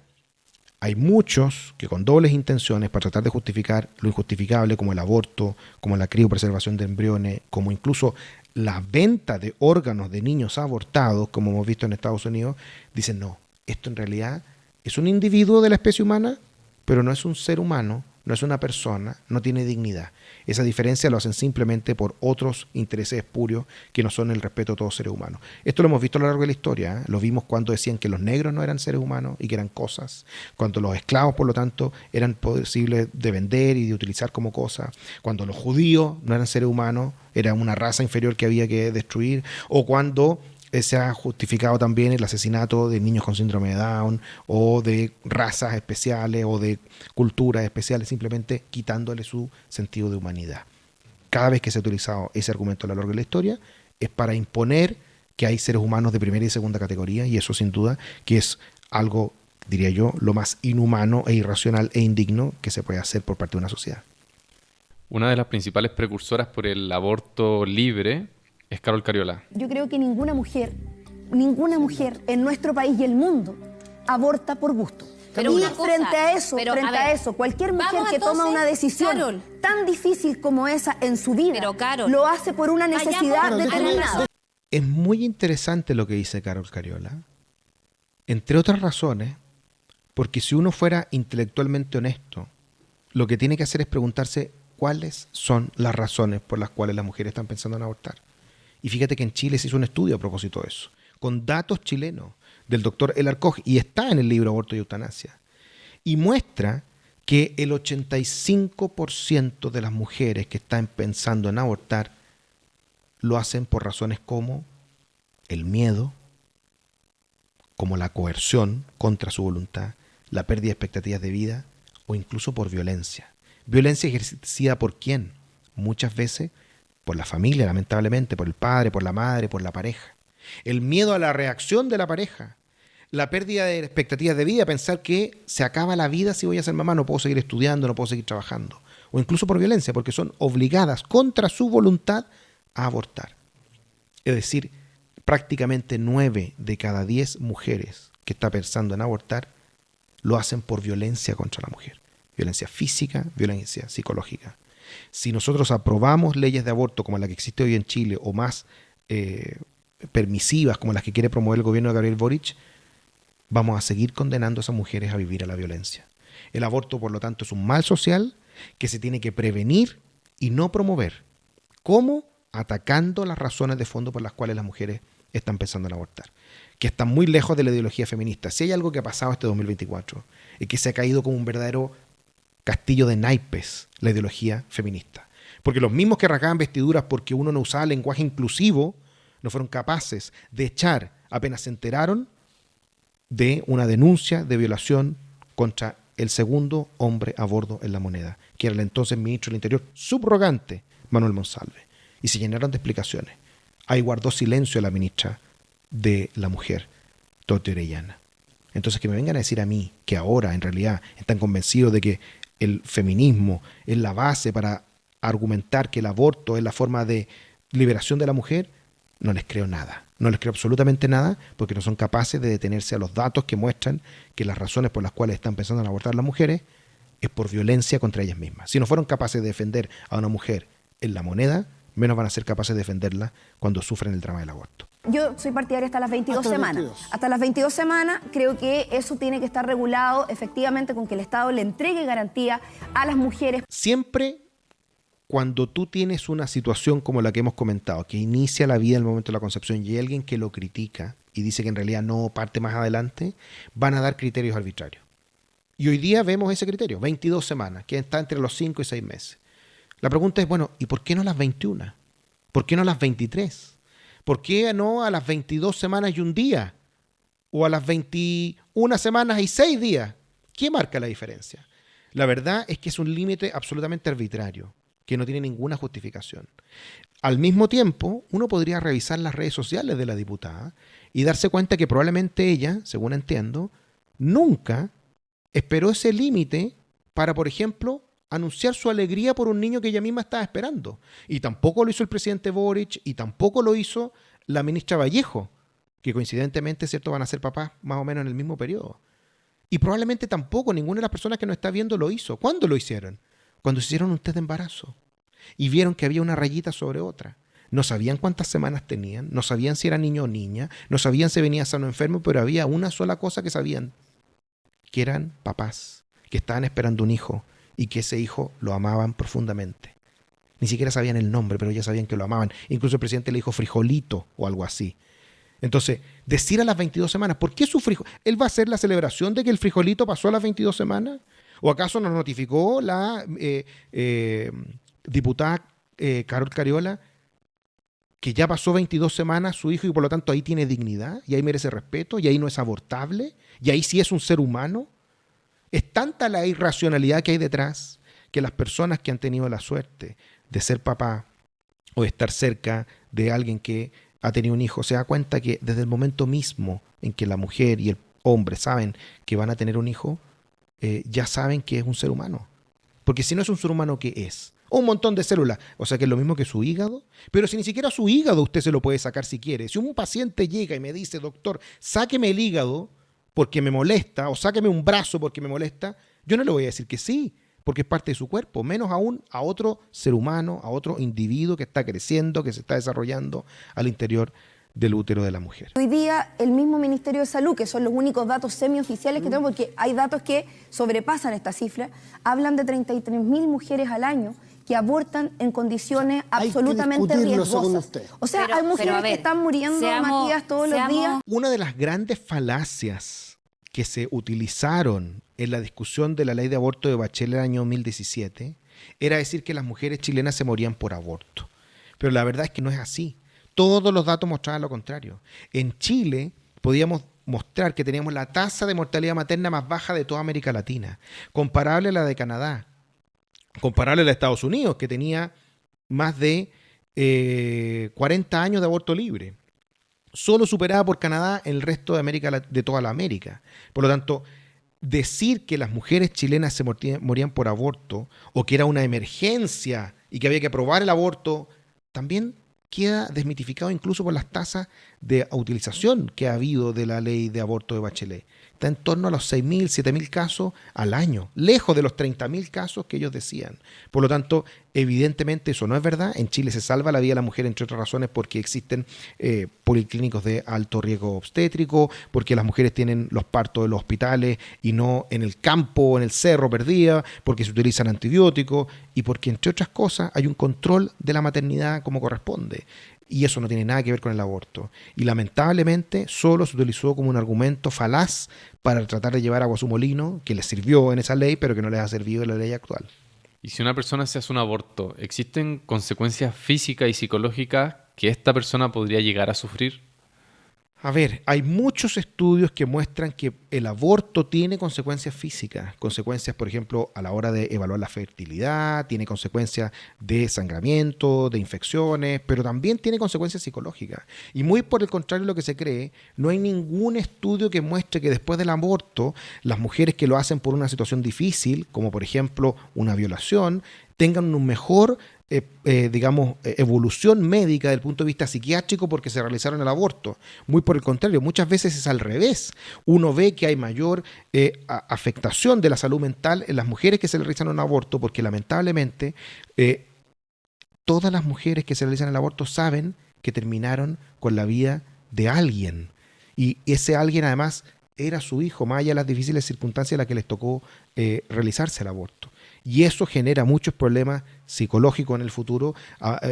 hay muchos que con dobles intenciones para tratar de justificar lo injustificable, como el aborto, como la criopreservación de embriones, como incluso la venta de órganos de niños abortados, como hemos visto en Estados Unidos, dicen no, esto en realidad es un individuo de la especie humana, pero no es un ser humano, no es una persona, no tiene dignidad. Esa diferencia lo hacen simplemente por otros intereses espurios que no son el respeto a todos seres humanos. Esto lo hemos visto a lo largo de la historia, ¿eh? Lo vimos cuando decían que los negros no eran seres humanos y que eran cosas, cuando los esclavos, por lo tanto, eran posibles de vender y de utilizar como cosas, cuando los judíos no eran seres humanos, era una raza inferior que había que destruir, o cuando se ha justificado también el asesinato de niños con síndrome de Down o de razas especiales o de culturas especiales, simplemente quitándole su sentido de humanidad. Cada vez que se ha utilizado ese argumento a lo largo de la historia es para imponer que hay seres humanos de primera y segunda categoría, y eso sin duda que es algo, diría yo, lo más inhumano e irracional e indigno que se puede hacer por parte de una sociedad. Una de las principales precursoras por el aborto libre es Carol Cariola. Yo creo que ninguna mujer en nuestro país y el mundo aborta por gusto. Pero y una cosa, frente a eso, cualquier mujer que toma una decisión, Carol, tan difícil como esa en su vida, pero, Carol, lo hace por una necesidad determinada. Es muy interesante lo que dice Carol Cariola, entre otras razones, porque si uno fuera intelectualmente honesto, lo que tiene que hacer es preguntarse cuáles son las razones por las cuales las mujeres están pensando en abortar. Y fíjate que en Chile se hizo un estudio a propósito de eso, con datos chilenos del doctor Elar Koch, y está en el libro Aborto y Eutanasia, y muestra que el 85% de las mujeres que están pensando en abortar lo hacen por razones como el miedo, como la coerción contra su voluntad, la pérdida de expectativas de vida o incluso por violencia. ¿Violencia ejercida por quién? Muchas veces por la familia, lamentablemente, por el padre, por la madre, por la pareja. El miedo a la reacción de la pareja, la pérdida de expectativas de vida, pensar que se acaba la vida si voy a ser mamá, no puedo seguir estudiando, no puedo seguir trabajando. O incluso por violencia, porque son obligadas contra su voluntad a abortar. Es decir, prácticamente 9 de cada 10 mujeres que están pensando en abortar lo hacen por violencia contra la mujer. Violencia física, violencia psicológica. Si nosotros aprobamos leyes de aborto como la que existe hoy en Chile o más permisivas como las que quiere promover el gobierno de Gabriel Boric, vamos a seguir condenando a esas mujeres a vivir a la violencia. El aborto, por lo tanto, es un mal social que se tiene que prevenir y no promover. ¿Cómo? Atacando las razones de fondo por las cuales las mujeres están pensando en abortar, que están muy lejos de la ideología feminista. Si hay algo que ha pasado este 2024, es que se ha caído como un verdadero castillo de naipes la ideología feminista. Porque los mismos que rasgaban vestiduras porque uno no usaba lenguaje inclusivo, no fueron capaces de echar, apenas se enteraron, de una denuncia de violación contra el segundo hombre a bordo en La Moneda, que era el entonces ministro del Interior subrogante, Manuel Monsalve. Y se llenaron de explicaciones. Ahí guardó silencio la ministra de la Mujer, Toti Orellana. Entonces que me vengan a decir a mí que ahora en realidad están convencidos de que el feminismo es la base para argumentar que el aborto es la forma de liberación de la mujer, no les creo nada. No les creo absolutamente nada porque no son capaces de detenerse a los datos que muestran que las razones por las cuales están pensando en abortar las mujeres es por violencia contra ellas mismas. Si no fueron capaces de defender a una mujer en la moneda, menos van a ser capaces de defenderla cuando sufren el drama del aborto. Yo soy partidaria hasta las 22 semanas. Hasta las 22 semanas creo que eso tiene que estar regulado efectivamente con que el Estado le entregue garantía a las mujeres. Siempre cuando tú tienes una situación como la que hemos comentado, que inicia la vida en el momento de la concepción y hay alguien que lo critica y dice que en realidad no parte más adelante, van a dar criterios arbitrarios. Y hoy día vemos ese criterio, 22 semanas, que está entre los 5 y 6 meses. La pregunta es, bueno, ¿y por qué no las 21? ¿Por qué no las 23? ¿Por qué no a las 22 semanas y un día? ¿O a las 21 semanas y 6 días? ¿Qué marca la diferencia? La verdad es que es un límite absolutamente arbitrario, que no tiene ninguna justificación. Al mismo tiempo, uno podría revisar las redes sociales de la diputada y darse cuenta que probablemente ella, según entiendo, nunca esperó ese límite para, por ejemplo, anunciar su alegría por un niño que ella misma estaba esperando. Y tampoco lo hizo el presidente Boric y tampoco lo hizo la ministra Vallejo, que coincidentemente, ¿cierto?, van a ser papás más o menos en el mismo periodo. Y probablemente tampoco ninguna de las personas que nos está viendo lo hizo. ¿Cuándo lo hicieron? Cuando se hicieron un test de embarazo y vieron que había una rayita sobre otra. No sabían cuántas semanas tenían, no sabían si era niño o niña, no sabían si venía sano o enfermo, pero había una sola cosa que sabían, que eran papás, que estaban esperando un hijo y que ese hijo lo amaban profundamente. Ni siquiera sabían el nombre, pero ya sabían que lo amaban. Incluso el presidente le dijo frijolito o algo así. Entonces, decir a las 22 semanas, ¿por qué su frijolito? ¿Él va a hacer la celebración de que el frijolito pasó a las 22 semanas? ¿O acaso nos notificó la diputada Carol Cariola que ya pasó 22 semanas su hijo y por lo tanto ahí tiene dignidad y ahí merece respeto y ahí no es abortable y ahí sí es un ser humano? Es tanta la irracionalidad que hay detrás que las personas que han tenido la suerte de ser papá o de estar cerca de alguien que ha tenido un hijo se da cuenta que desde el momento mismo en que la mujer y el hombre saben que van a tener un hijo, ya saben que es un ser humano. Porque si no es un ser humano, ¿qué es? Un montón de células. O sea que es lo mismo que su hígado. Pero si ni siquiera su hígado usted se lo puede sacar si quiere. Si un paciente llega y me dice, doctor, sáqueme el hígado porque me molesta, o sáqueme un brazo porque me molesta, yo no le voy a decir que sí, porque es parte de su cuerpo. Menos aún a otro ser humano, a otro individuo que está creciendo, que se está desarrollando al interior del útero de la mujer. Hoy día el mismo Ministerio de Salud, que son los únicos datos semioficiales que tenemos, porque hay datos que sobrepasan esta cifra, hablan de 33.000 mujeres al año que abortan en condiciones absolutamente riesgosas. O sea, hay mujeres que están muriendo, Matías, todos los días. Una de las grandes falacias que se utilizaron en la discusión de la ley de aborto de Bachelet en el año 2017 era decir que las mujeres chilenas se morían por aborto. Pero la verdad es que no es así. Todos los datos mostraban lo contrario. En Chile podíamos mostrar que teníamos la tasa de mortalidad materna más baja de toda América Latina, comparable a la de Canadá, comparable a la de Estados Unidos, que tenía más de 40 años de aborto libre, solo superada por Canadá en el resto de América, de toda la América. Por lo tanto, decir que las mujeres chilenas se morían por aborto o que era una emergencia y que había que aprobar el aborto, también queda desmitificado incluso por las tasas de utilización que ha habido de la ley de aborto de Bachelet. Está en torno a los 6.000, 7.000 casos al año, lejos de los 30.000 casos que ellos decían. Por lo tanto, evidentemente eso no es verdad. En Chile se salva la vida de la mujer, entre otras razones, porque existen policlínicos de alto riesgo obstétrico, porque las mujeres tienen los partos en los hospitales y no en el campo, en el cerro perdida, porque se utilizan antibióticos y porque, entre otras cosas, hay un control de la maternidad como corresponde. Y eso no tiene nada que ver con el aborto. Y lamentablemente solo se utilizó como un argumento falaz para tratar de llevar agua a su molino, que les sirvió en esa ley, pero que no les ha servido en la ley actual. Y si una persona se hace un aborto, ¿existen consecuencias físicas y psicológicas que esta persona podría llegar a sufrir? A ver, hay muchos estudios que muestran que el aborto tiene consecuencias físicas, consecuencias, por ejemplo, a la hora de evaluar la fertilidad, tiene consecuencias de sangramiento, de infecciones, pero también tiene consecuencias psicológicas. Y muy por el contrario de lo que se cree, no hay ningún estudio que muestre que después del aborto, las mujeres que lo hacen por una situación difícil, como por ejemplo una violación, tengan un mejor evolución médica desde el punto de vista psiquiátrico porque se realizaron el aborto. Muy por el contrario, muchas veces es al revés. Uno ve que hay mayor afectación de la salud mental en las mujeres que se realizan un aborto porque lamentablemente todas las mujeres que se realizan el aborto saben que terminaron con la vida de alguien. Y ese alguien además era su hijo, más allá de las difíciles circunstancias en las que les tocó realizarse el aborto. Y eso genera muchos problemas psicológicos en el futuro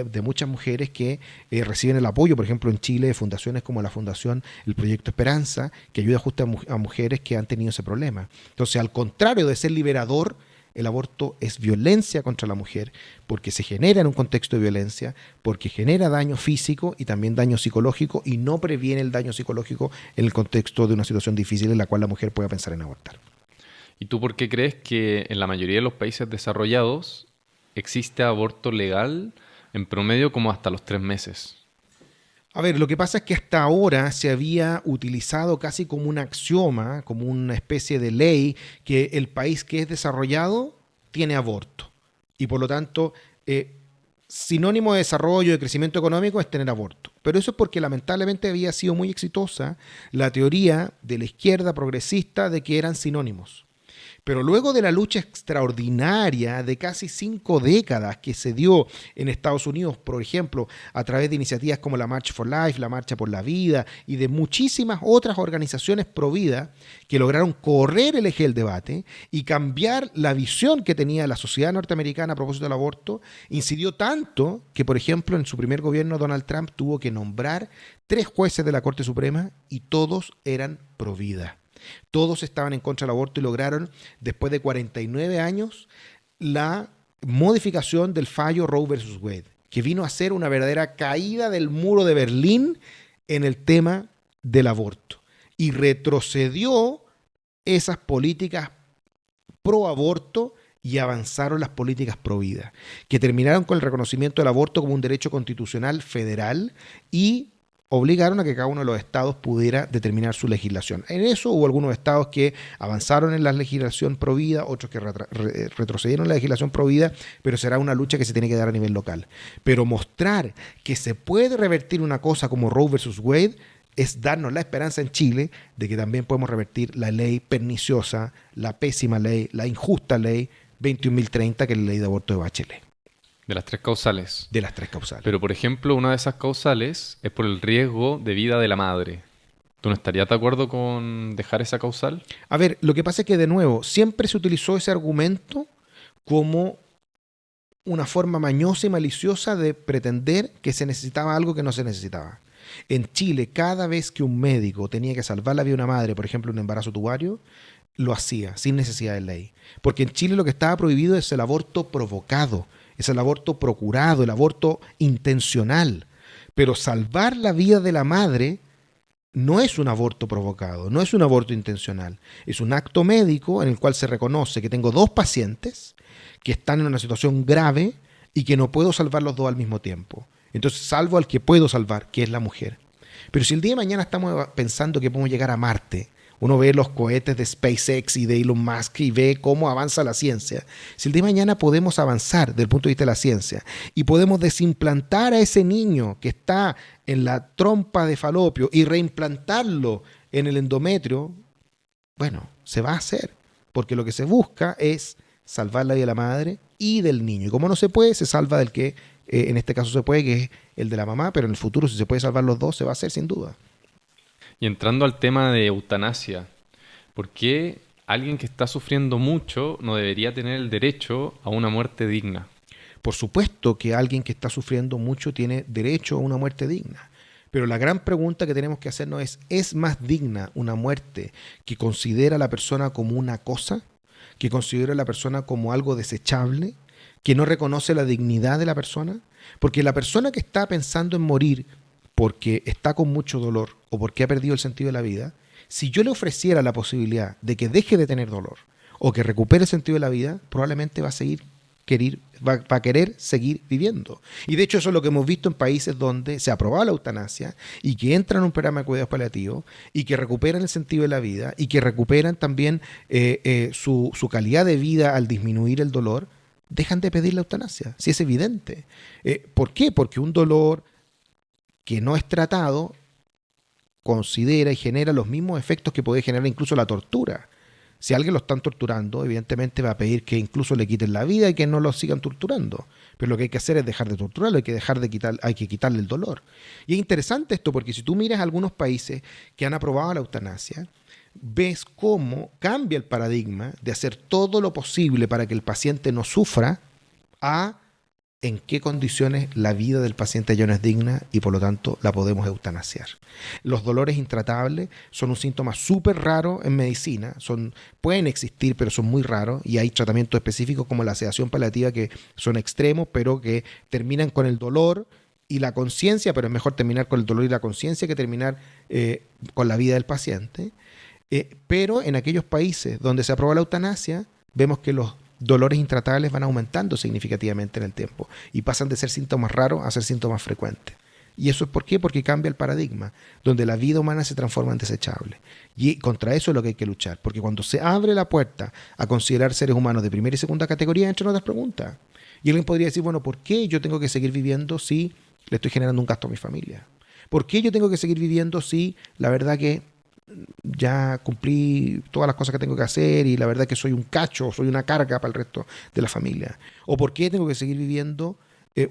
de muchas mujeres que reciben el apoyo, por ejemplo, en Chile, de fundaciones como la Fundación El Proyecto Esperanza, que ayuda justo a mujeres que han tenido ese problema. Entonces, al contrario de ser liberador, el aborto es violencia contra la mujer, porque se genera en un contexto de violencia, porque genera daño físico y también daño psicológico, y no previene el daño psicológico en el contexto de una situación difícil en la cual la mujer pueda pensar en abortar. ¿Y tú por qué crees que en la mayoría de los países desarrollados existe aborto legal en promedio como hasta los 3 meses? A ver, lo que pasa es que hasta ahora se había utilizado casi como un axioma, como una especie de ley, que el país que es desarrollado tiene aborto. Y por lo tanto, sinónimo de desarrollo, de crecimiento económico es tener aborto. Pero eso es porque lamentablemente había sido muy exitosa la teoría de la izquierda progresista de que eran sinónimos. Pero luego de la lucha extraordinaria de casi 5 décadas que se dio en Estados Unidos, por ejemplo, a través de iniciativas como la March for Life, la Marcha por la Vida y de muchísimas otras organizaciones pro vida que lograron correr el eje del debate y cambiar la visión que tenía la sociedad norteamericana a propósito del aborto, incidió tanto que, por ejemplo, en su primer gobierno Donald Trump tuvo que nombrar 3 jueces de la Corte Suprema y todos eran pro vida. Todos estaban en contra del aborto y lograron, después de 49 años, la modificación del fallo Roe versus Wade, que vino a ser una verdadera caída del muro de Berlín en el tema del aborto. Y retrocedió esas políticas pro aborto y avanzaron las políticas pro vida, que terminaron con el reconocimiento del aborto como un derecho constitucional federal y obligaron a que cada uno de los estados pudiera determinar su legislación. En eso hubo algunos estados que avanzaron en la legislación pro vida, otros que retrocedieron en la legislación pro vida, pero será una lucha que se tiene que dar a nivel local. Pero mostrar que se puede revertir una cosa como Roe versus Wade es darnos la esperanza en Chile de que también podemos revertir la ley perniciosa, la pésima ley, la injusta ley 21.030, que es la ley de aborto de Bachelet. De las 3 causales. De las 3 causales. Pero, por ejemplo, una de esas causales es por el riesgo de vida de la madre. ¿Tú no estarías de acuerdo con dejar esa causal? A ver, lo que pasa es que, de nuevo, siempre se utilizó ese argumento como una forma mañosa y maliciosa de pretender que se necesitaba algo que no se necesitaba. En Chile, cada vez que un médico tenía que salvar la vida de una madre, por ejemplo, un embarazo tubario, lo hacía sin necesidad de ley. Porque en Chile lo que estaba prohibido es el aborto provocado, es el aborto procurado, el aborto intencional. Pero salvar la vida de la madre no es un aborto provocado, no es un aborto intencional. Es un acto médico en el cual se reconoce que tengo 2 pacientes que están en una situación grave y que no puedo salvar los 2 al mismo tiempo. Entonces salvo al que puedo salvar, que es la mujer. Pero si el día de mañana estamos pensando que podemos llegar a Marte, uno ve los cohetes de SpaceX y de Elon Musk y ve cómo avanza la ciencia. Si el día de mañana podemos avanzar desde el punto de vista de la ciencia y podemos desimplantar a ese niño que está en la trompa de falopio y reimplantarlo en el endometrio, bueno, se va a hacer. Porque lo que se busca es salvar la vida de la madre y del niño. Y como no se puede, se salva del que en este caso se puede, que es el de la mamá, pero en el futuro si se puede salvar los 2, se va a hacer sin duda. Y entrando al tema de eutanasia, ¿por qué alguien que está sufriendo mucho no debería tener el derecho a una muerte digna? Por supuesto que alguien que está sufriendo mucho tiene derecho a una muerte digna. Pero la gran pregunta que tenemos que hacernos ¿es más digna una muerte que considera a la persona como una cosa? ¿Que considera a la persona como algo desechable? ¿Que no reconoce la dignidad de la persona? Porque la persona que está pensando en morir porque está con mucho dolor o porque ha perdido el sentido de la vida, si yo le ofreciera la posibilidad de que deje de tener dolor o que recupere el sentido de la vida, probablemente va a querer seguir viviendo. Y de hecho eso es lo que hemos visto en países donde se ha aprobado la eutanasia y que entran en un programa de cuidados paliativos y que recuperan el sentido de la vida y que recuperan también su calidad de vida al disminuir el dolor, dejan de pedir la eutanasia, si es evidente. ¿Por qué? Porque un dolor que no es tratado considera y genera los mismos efectos que puede generar incluso la tortura. Si a alguien lo están torturando, evidentemente va a pedir que incluso le quiten la vida y que no lo sigan torturando. Pero lo que hay que hacer es dejar de torturarlo, hay que quitarle el dolor. Y es interesante esto porque si tú miras algunos países que han aprobado la eutanasia, ves cómo cambia el paradigma de hacer todo lo posible para que el paciente no sufra a en qué condiciones la vida del paciente ya no es digna y por lo tanto la podemos eutanasiar. Los dolores intratables son un síntoma súper raro en medicina, pueden existir pero son muy raros y hay tratamientos específicos como la sedación paliativa que son extremos pero que terminan con el dolor y la conciencia, pero es mejor terminar con el dolor y la conciencia que terminar con la vida del paciente. Pero en aquellos países donde se aprobó la eutanasia vemos que los dolores intratables van aumentando significativamente en el tiempo y pasan de ser síntomas raros a ser síntomas frecuentes. ¿Y eso es por qué? Porque cambia el paradigma, donde la vida humana se transforma en desechable. Y contra eso es lo que hay que luchar, porque cuando se abre la puerta a considerar seres humanos de primera y segunda categoría, entran otras preguntas. Y alguien podría decir, bueno, ¿por qué yo tengo que seguir viviendo si le estoy generando un gasto a mi familia? ¿Por qué yo tengo que seguir viviendo si la verdad que ya cumplí todas las cosas que tengo que hacer y la verdad que soy un cacho, soy una carga para el resto de la familia? ¿O por qué tengo que seguir viviendo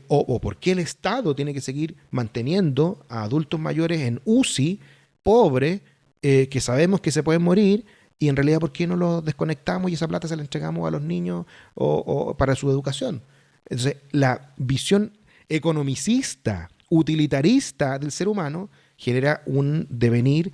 o por qué el Estado tiene que seguir manteniendo a adultos mayores en UCI, pobres, que sabemos que se pueden morir y en realidad por qué no los desconectamos y esa plata se la entregamos a los niños o para su educación? Entonces, la visión economicista, utilitarista del ser humano genera un devenir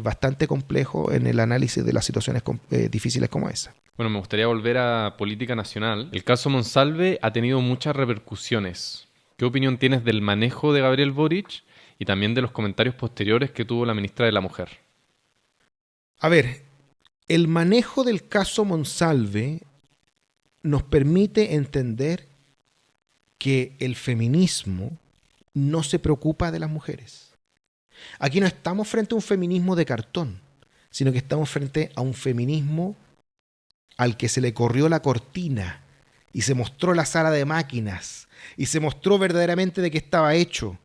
bastante complejo en el análisis de las situaciones difíciles como esa. Bueno, me gustaría volver a política nacional. El caso Monsalve ha tenido muchas repercusiones. ¿Qué opinión tienes del manejo de Gabriel Boric y también de los comentarios posteriores que tuvo la ministra de la Mujer? A ver, el manejo del caso Monsalve nos permite entender que el feminismo no se preocupa de las mujeres. Aquí no estamos frente a un feminismo de cartón, sino que estamos frente a un feminismo al que se le corrió la cortina y se mostró la sala de máquinas y se mostró verdaderamente de qué estaba hecho.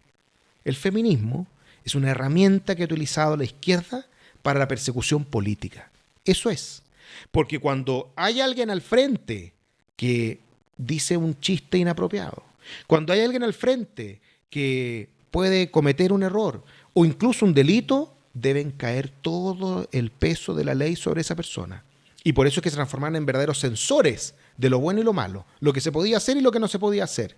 El feminismo es una herramienta que ha utilizado la izquierda para la persecución política. Eso es. Porque cuando hay alguien al frente que dice un chiste inapropiado, cuando hay alguien al frente que puede cometer un error o incluso un delito, deben caer todo el peso de la ley sobre esa persona. Y por eso es que se transforman en verdaderos censores de lo bueno y lo malo, lo que se podía hacer y lo que no se podía hacer.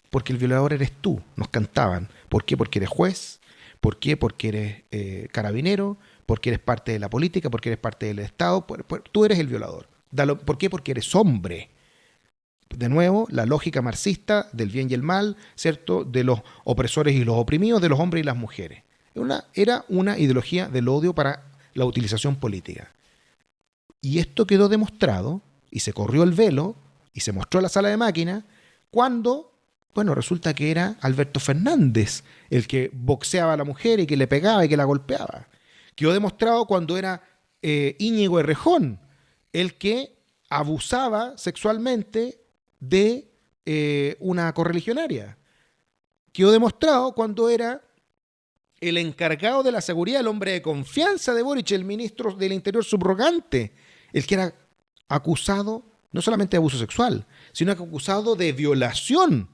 Porque el violador eres tú, nos cantaban. ¿Por qué? Porque eres juez. ¿Por qué? Porque eres carabinero. Porque eres parte de la política. Porque eres parte del Estado. Tú eres el violador. ¿Por qué? Porque eres hombre. De nuevo, la lógica marxista del bien y el mal, ¿cierto? De los opresores y los oprimidos, de los hombres y las mujeres. Era una ideología del odio para la utilización política. Y esto quedó demostrado, y se corrió el velo, y se mostró la sala de máquinas, cuando, bueno, resulta que era Alberto Fernández el que boxeaba a la mujer y que le pegaba y que la golpeaba. Quedó demostrado cuando era Íñigo Errejón el que abusaba sexualmente de una correligionaria. Quedó demostrado cuando era el encargado de la seguridad, el hombre de confianza de Boric, el ministro del Interior subrogante, el que era acusado no solamente de abuso sexual, sino que acusado de violación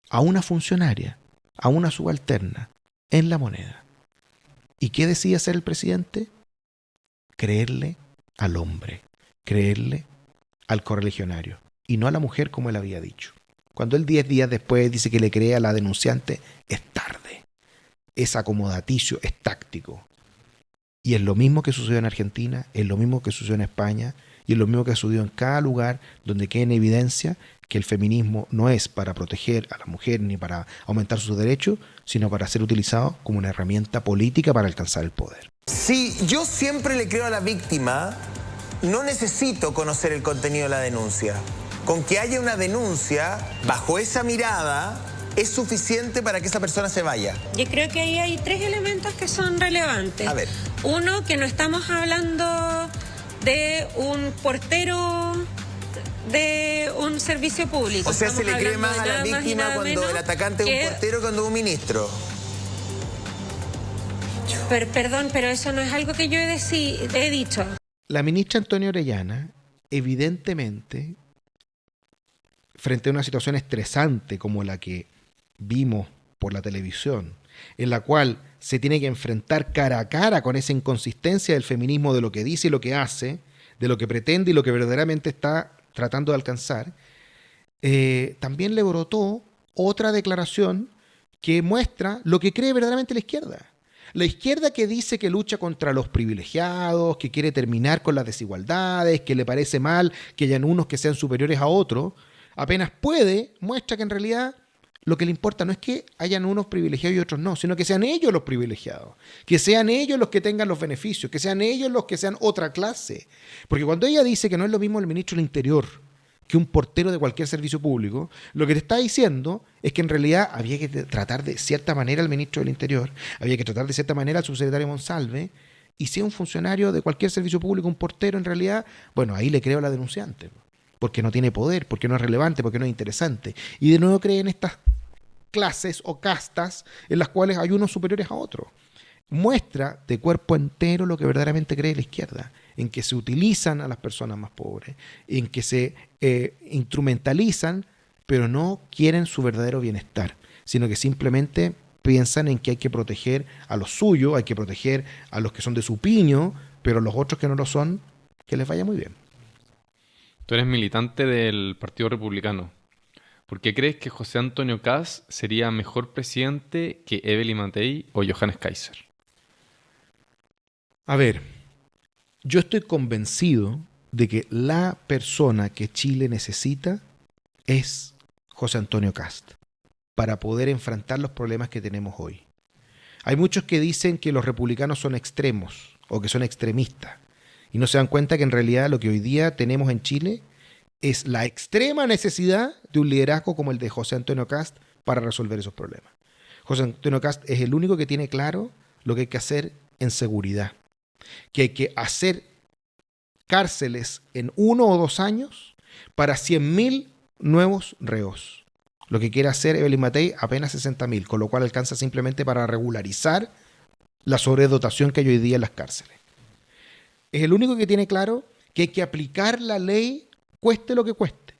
a una funcionaria, a una subalterna, en La Moneda. ¿Y qué decía hacer el presidente? Creerle al hombre, creerle al correligionario, y no a la mujer como él había dicho. Cuando él 10 días después dice que le cree a la denunciante, es tarde. Es acomodaticio, es táctico. Y es lo mismo que sucedió en Argentina, es lo mismo que sucedió en España, y es lo mismo que sucedió en cada lugar donde queda en evidencia que el feminismo no es para proteger a la mujer ni para aumentar sus derechos, sino para ser utilizado como una herramienta política para alcanzar el poder. Si yo siempre le creo a la víctima, no necesito conocer el contenido de la denuncia. Con que haya una denuncia, bajo esa mirada, es suficiente para que esa persona se vaya. Yo creo que ahí hay 3 elementos que son relevantes. A ver. Uno, que no estamos hablando de un portero de un servicio público. O sea, Estamos se le cree hablando más a de la nada más y víctima nada cuando menos el atacante es que- un portero que cuando es un ministro. Perdón, pero eso no es algo que yo he dicho. La ministra Antonia Orellana, evidentemente, frente a una situación estresante como la que vimos por la televisión, en la cual se tiene que enfrentar cara a cara con esa inconsistencia del feminismo de lo que dice y lo que hace, de lo que pretende y lo que verdaderamente está tratando de alcanzar, también le brotó otra declaración que muestra lo que cree verdaderamente la izquierda. La izquierda que dice que lucha contra los privilegiados, que quiere terminar con las desigualdades, que le parece mal que hayan unos que sean superiores a otros, apenas puede, muestra que en realidad lo que le importa no es que hayan unos privilegiados y otros no, sino que sean ellos los privilegiados, que sean ellos los que tengan los beneficios, que sean ellos los que sean otra clase. Porque cuando ella dice que no es lo mismo el ministro del Interior que un portero de cualquier servicio público, lo que te está diciendo es que en realidad había que tratar de cierta manera al ministro del Interior, había que tratar de cierta manera al subsecretario Monsalve, y si es un funcionario de cualquier servicio público, un portero en realidad, bueno, ahí le creo a la denunciante, porque no tiene poder, porque no es relevante, porque no es interesante. Y de nuevo cree en estas clases o castas en las cuales hay unos superiores a otros. Muestra de cuerpo entero lo que verdaderamente cree la izquierda, en que se utilizan a las personas más pobres, en que se instrumentalizan, pero no quieren su verdadero bienestar, sino que simplemente piensan en que hay que proteger a los suyos, hay que proteger a los que son de su piño, pero los otros que no lo son, que les vaya muy bien. Tú eres militante del Partido Republicano. ¿Por qué crees que José Antonio Kast sería mejor presidente que Evelyn Matei o Johannes Kaiser? A ver, yo estoy convencido de que la persona que Chile necesita es José Antonio Kast para poder enfrentar los problemas que tenemos hoy. Hay muchos que dicen que los republicanos son extremos o que son extremistas y no se dan cuenta que en realidad lo que hoy día tenemos en Chile es la extrema necesidad de un liderazgo como el de José Antonio Kast para resolver esos problemas. José Antonio Kast es el único que tiene claro lo que hay que hacer en seguridad, que hay que hacer cárceles en 1 o 2 años para 100.000 nuevos reos. Lo que quiere hacer Evelyn Matei apenas 60.000, con lo cual alcanza simplemente para regularizar la sobredotación que hay hoy día en las cárceles. Es el único que tiene claro que hay que aplicar la ley cueste lo que cueste.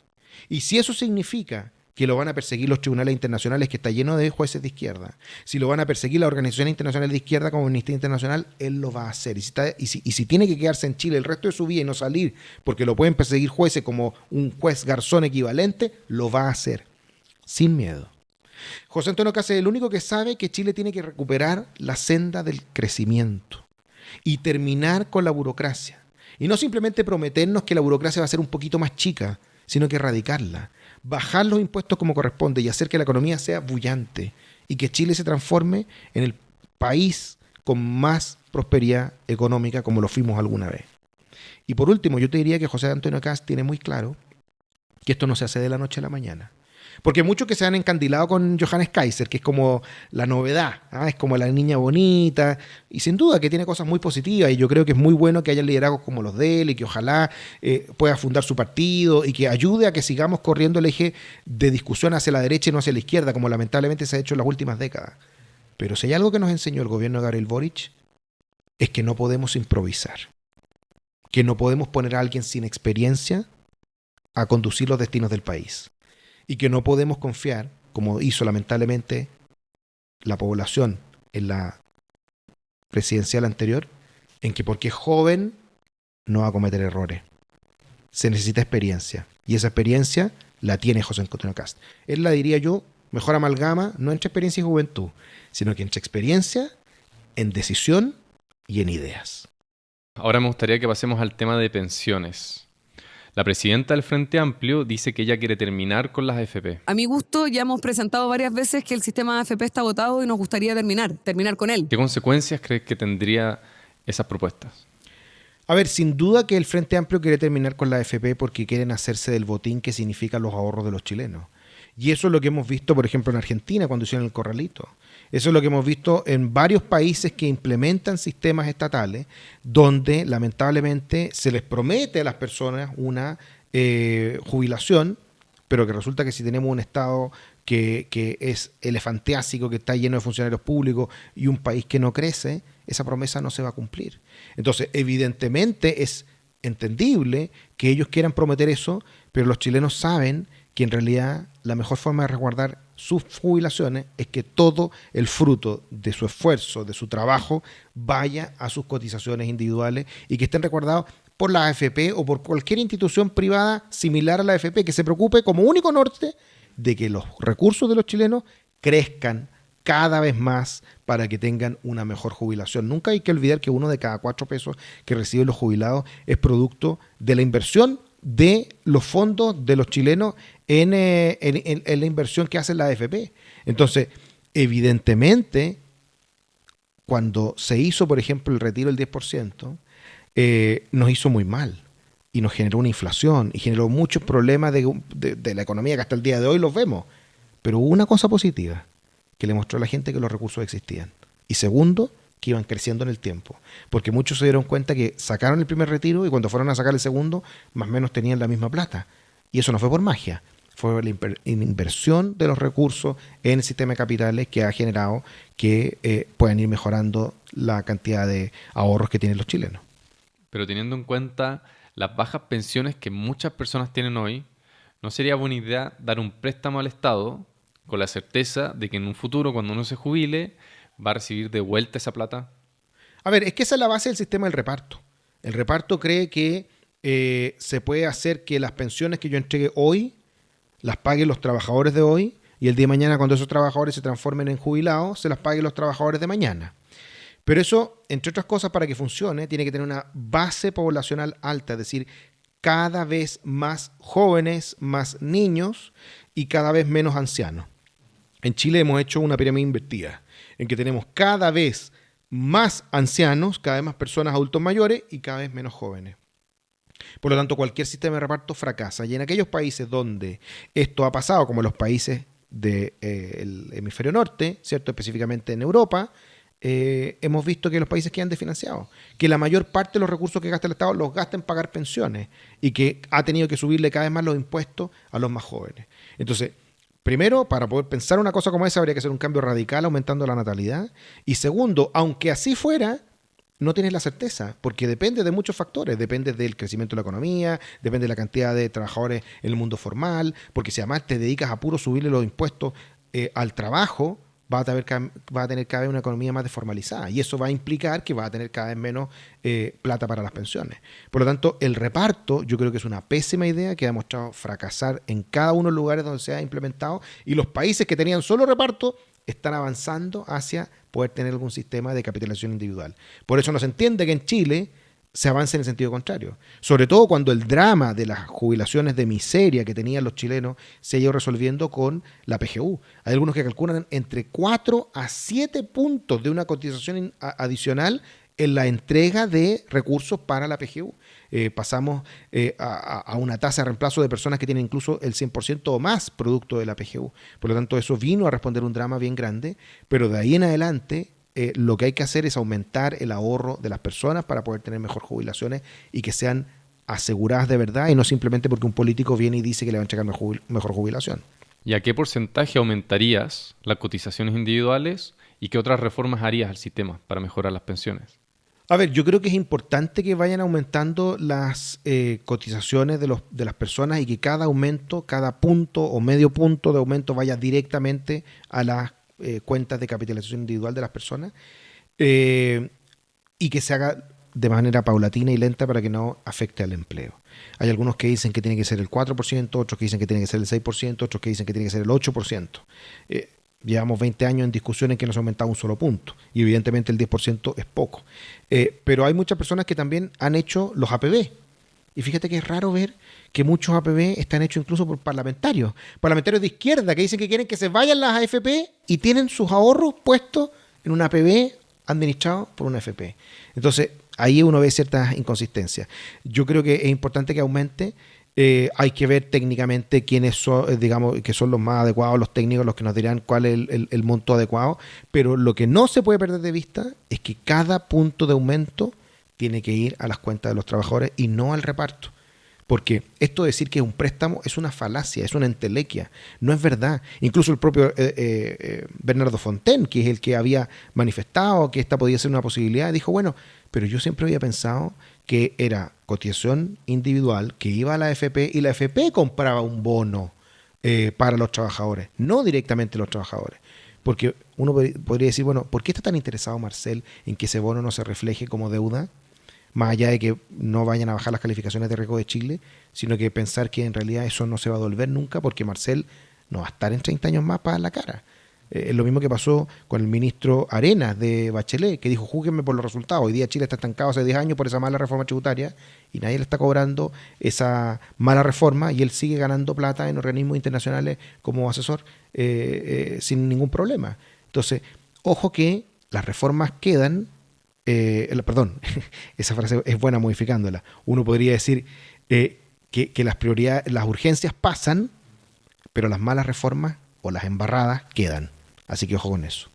Y si eso significa que lo van a perseguir los tribunales internacionales, que está lleno de jueces de izquierda, si lo van a perseguir las organizaciones internacionales de izquierda como Amnistía Internacional, él lo va a hacer. Y si tiene que quedarse en Chile el resto de su vida y no salir porque lo pueden perseguir jueces como un juez Garzón equivalente, lo va a hacer, sin miedo. José Antonio Kast es el único que sabe que Chile tiene que recuperar la senda del crecimiento y terminar con la burocracia. Y no simplemente prometernos que la burocracia va a ser un poquito más chica, sino que erradicarla, bajar los impuestos como corresponde y hacer que la economía sea bullante y que Chile se transforme en el país con más prosperidad económica como lo fuimos alguna vez. Y por último, yo te diría que José Antonio Kast tiene muy claro que esto no se hace de la noche a la mañana. Porque muchos que se han encandilado con Johannes Kaiser, que es como la novedad, es como la niña bonita, y sin duda que tiene cosas muy positivas, y yo creo que es muy bueno que haya liderazgos como los de él, y que ojalá pueda fundar su partido, y que ayude a que sigamos corriendo el eje de discusión hacia la derecha y no hacia la izquierda, como lamentablemente se ha hecho en las últimas décadas. Pero si hay algo que nos enseñó el gobierno de Gabriel Boric, es que no podemos improvisar, que no podemos poner a alguien sin experiencia a conducir los destinos del país. Y que no podemos confiar, como hizo lamentablemente la población en la presidencial anterior, en que porque es joven no va a cometer errores. Se necesita experiencia. Y esa experiencia la tiene José Antonio Kast. Él la, diría yo, mejor amalgama, no entre experiencia y juventud, sino que entre experiencia, en decisión y en ideas. Ahora me gustaría que pasemos al tema de pensiones. La presidenta del Frente Amplio dice que ella quiere terminar con las AFP. A mi gusto, ya hemos presentado varias veces que el sistema AFP está agotado y nos gustaría terminar con él. ¿Qué consecuencias crees que tendría esas propuestas? A ver, sin duda que el Frente Amplio quiere terminar con la AFP porque quieren hacerse del botín que significan los ahorros de los chilenos. Y eso es lo que hemos visto, por ejemplo, en Argentina cuando hicieron el corralito. Eso es lo que hemos visto en varios países que implementan sistemas estatales donde lamentablemente se les promete a las personas una jubilación, pero que resulta que si tenemos un Estado que es elefantiásico, que está lleno de funcionarios públicos y un país que no crece, esa promesa no se va a cumplir. Entonces, evidentemente es entendible que ellos quieran prometer eso, pero los chilenos saben que en realidad la mejor forma de resguardar sus jubilaciones es que todo el fruto de su esfuerzo, de su trabajo, vaya a sus cotizaciones individuales y que estén resguardados por la AFP o por cualquier institución privada similar a la AFP que se preocupe como único norte de que los recursos de los chilenos crezcan cada vez más para que tengan una mejor jubilación. Nunca hay que olvidar que 1 de cada 4 pesos que reciben los jubilados es producto de la inversión de los fondos de los chilenos en la inversión que hace la AFP. Entonces, evidentemente, cuando se hizo, por ejemplo, el retiro del 10%, nos hizo muy mal y nos generó una inflación y generó muchos problemas de la economía que hasta el día de hoy los vemos. Pero hubo una cosa positiva, que le mostró a la gente que los recursos existían. Y segundo, que iban creciendo en el tiempo. Porque muchos se dieron cuenta que sacaron el primer retiro y cuando fueron a sacar el segundo, más o menos tenían la misma plata. Y eso no fue por magia, fue la inversión de los recursos en el sistema de capitales que ha generado que puedan ir mejorando la cantidad de ahorros que tienen los chilenos. Pero teniendo en cuenta las bajas pensiones que muchas personas tienen hoy, ¿no sería buena idea dar un préstamo al Estado con la certeza de que en un futuro, cuando uno se jubile, va a recibir de vuelta esa plata? A ver, es que esa es la base del sistema del reparto. El reparto cree que se puede hacer que las pensiones que yo entregue hoy las paguen los trabajadores de hoy y el día de mañana, cuando esos trabajadores se transformen en jubilados, se las paguen los trabajadores de mañana. Pero eso, entre otras cosas, para que funcione, tiene que tener una base poblacional alta, es decir, cada vez más jóvenes, más niños y cada vez menos ancianos. En Chile hemos hecho una pirámide invertida, en que tenemos cada vez más ancianos, cada vez más personas adultos mayores y cada vez menos jóvenes. Por lo tanto, cualquier sistema de reparto fracasa. Y en aquellos países donde esto ha pasado, como los países del hemisferio norte, ¿cierto? Específicamente en Europa, hemos visto que los países quedan desfinanciados, que la mayor parte de los recursos que gasta el Estado los gasta en pagar pensiones y que ha tenido que subirle cada vez más los impuestos a los más jóvenes. Entonces, primero, para poder pensar una cosa como esa, habría que hacer un cambio radical aumentando la natalidad. Y segundo, aunque así fuera, no tienes la certeza, porque depende de muchos factores. Depende del crecimiento de la economía, depende de la cantidad de trabajadores en el mundo formal, porque si además te dedicas a puro subirle los impuestos al trabajo, va a tener cada vez una economía más desformalizada y eso va a implicar que va a tener cada vez menos plata para las pensiones. Por lo tanto, el reparto yo creo que es una pésima idea que ha demostrado fracasar en cada uno de los lugares donde se ha implementado y los países que tenían solo reparto están avanzando hacia poder tener algún sistema de capitalización individual. Por eso no se entiende que en Chile se avance en el sentido contrario. Sobre todo cuando el drama de las jubilaciones de miseria que tenían los chilenos se ha ido resolviendo con la PGU. Hay algunos que calculan entre 4 a 7 puntos de una cotización adicional en la entrega de recursos para la PGU. Pasamos a una tasa de reemplazo de personas que tienen incluso el 100% o más producto de la PGU. Por lo tanto, eso vino a responder un drama bien grande, pero de ahí en adelante lo que hay que hacer es aumentar el ahorro de las personas para poder tener mejor jubilaciones y que sean aseguradas de verdad y no simplemente porque un político viene y dice que le va a entregar mejor jubilación. ¿Y a qué porcentaje aumentarías las cotizaciones individuales y qué otras reformas harías al sistema para mejorar las pensiones? A ver, yo creo que es importante que vayan aumentando las cotizaciones de las personas y que cada aumento, cada punto o medio punto de aumento vaya directamente a las cuentas de capitalización individual de las personas y que se haga de manera paulatina y lenta para que no afecte al empleo. Hay algunos que dicen que tiene que ser el 4%, otros que dicen que tiene que ser el 6%, otros que dicen que tiene que ser el 8%. Llevamos 20 años en discusión en que no se ha aumentado un solo punto y evidentemente el 10% es poco. Pero hay muchas personas que también han hecho los APB Y fíjate que es raro ver que muchos APB están hechos incluso por parlamentarios de izquierda que dicen que quieren que se vayan las AFP y tienen sus ahorros puestos en un APB administrado por una AFP. Entonces, ahí uno ve ciertas inconsistencias. Yo creo que es importante que aumente. Hay que ver técnicamente quiénes son, digamos, que son los más adecuados, los técnicos, los que nos dirán cuál es el monto adecuado. Pero lo que no se puede perder de vista es que cada punto de aumento tiene que ir a las cuentas de los trabajadores y no al reparto. Porque esto de decir que es un préstamo es una falacia, es una entelequia, no es verdad. Incluso el propio Bernardo Fontaine, que es el que había manifestado que esta podía ser una posibilidad, dijo, bueno, pero yo siempre había pensado que era cotización individual, que iba a la AFP y la AFP compraba un bono para los trabajadores, no directamente los trabajadores. Porque uno podría decir, bueno, ¿por qué está tan interesado Marcel en que ese bono no se refleje como deuda? Más allá de que no vayan a bajar las calificaciones de riesgo de Chile, sino que pensar que en realidad eso no se va a devolver nunca porque Marcel no va a estar en 30 años más para dar la cara. Es lo mismo que pasó con el ministro Arenas de Bachelet, que dijo, júguenme por los resultados. Hoy día Chile está estancado hace 10 años por esa mala reforma tributaria y nadie le está cobrando esa mala reforma y él sigue ganando plata en organismos internacionales como asesor sin ningún problema. Entonces, ojo que las reformas quedan. Perdón, esa frase es buena modificándola. Uno podría decir que las prioridades, las urgencias pasan, pero las malas reformas o las embarradas quedan. Así que ojo con eso.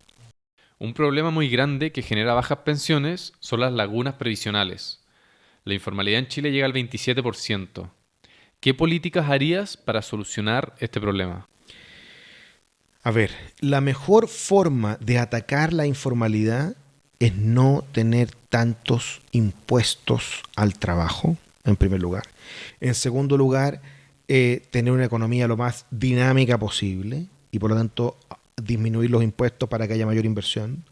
Un problema muy grande que genera bajas pensiones son las lagunas previsionales. La informalidad en Chile llega al 27%. ¿Qué políticas harías para solucionar este problema? A ver, la mejor forma de atacar la informalidad es no tener tantos impuestos al trabajo, en primer lugar. En segundo lugar, tener una economía lo más dinámica posible y por lo tanto disminuir los impuestos para que haya mayor inversión.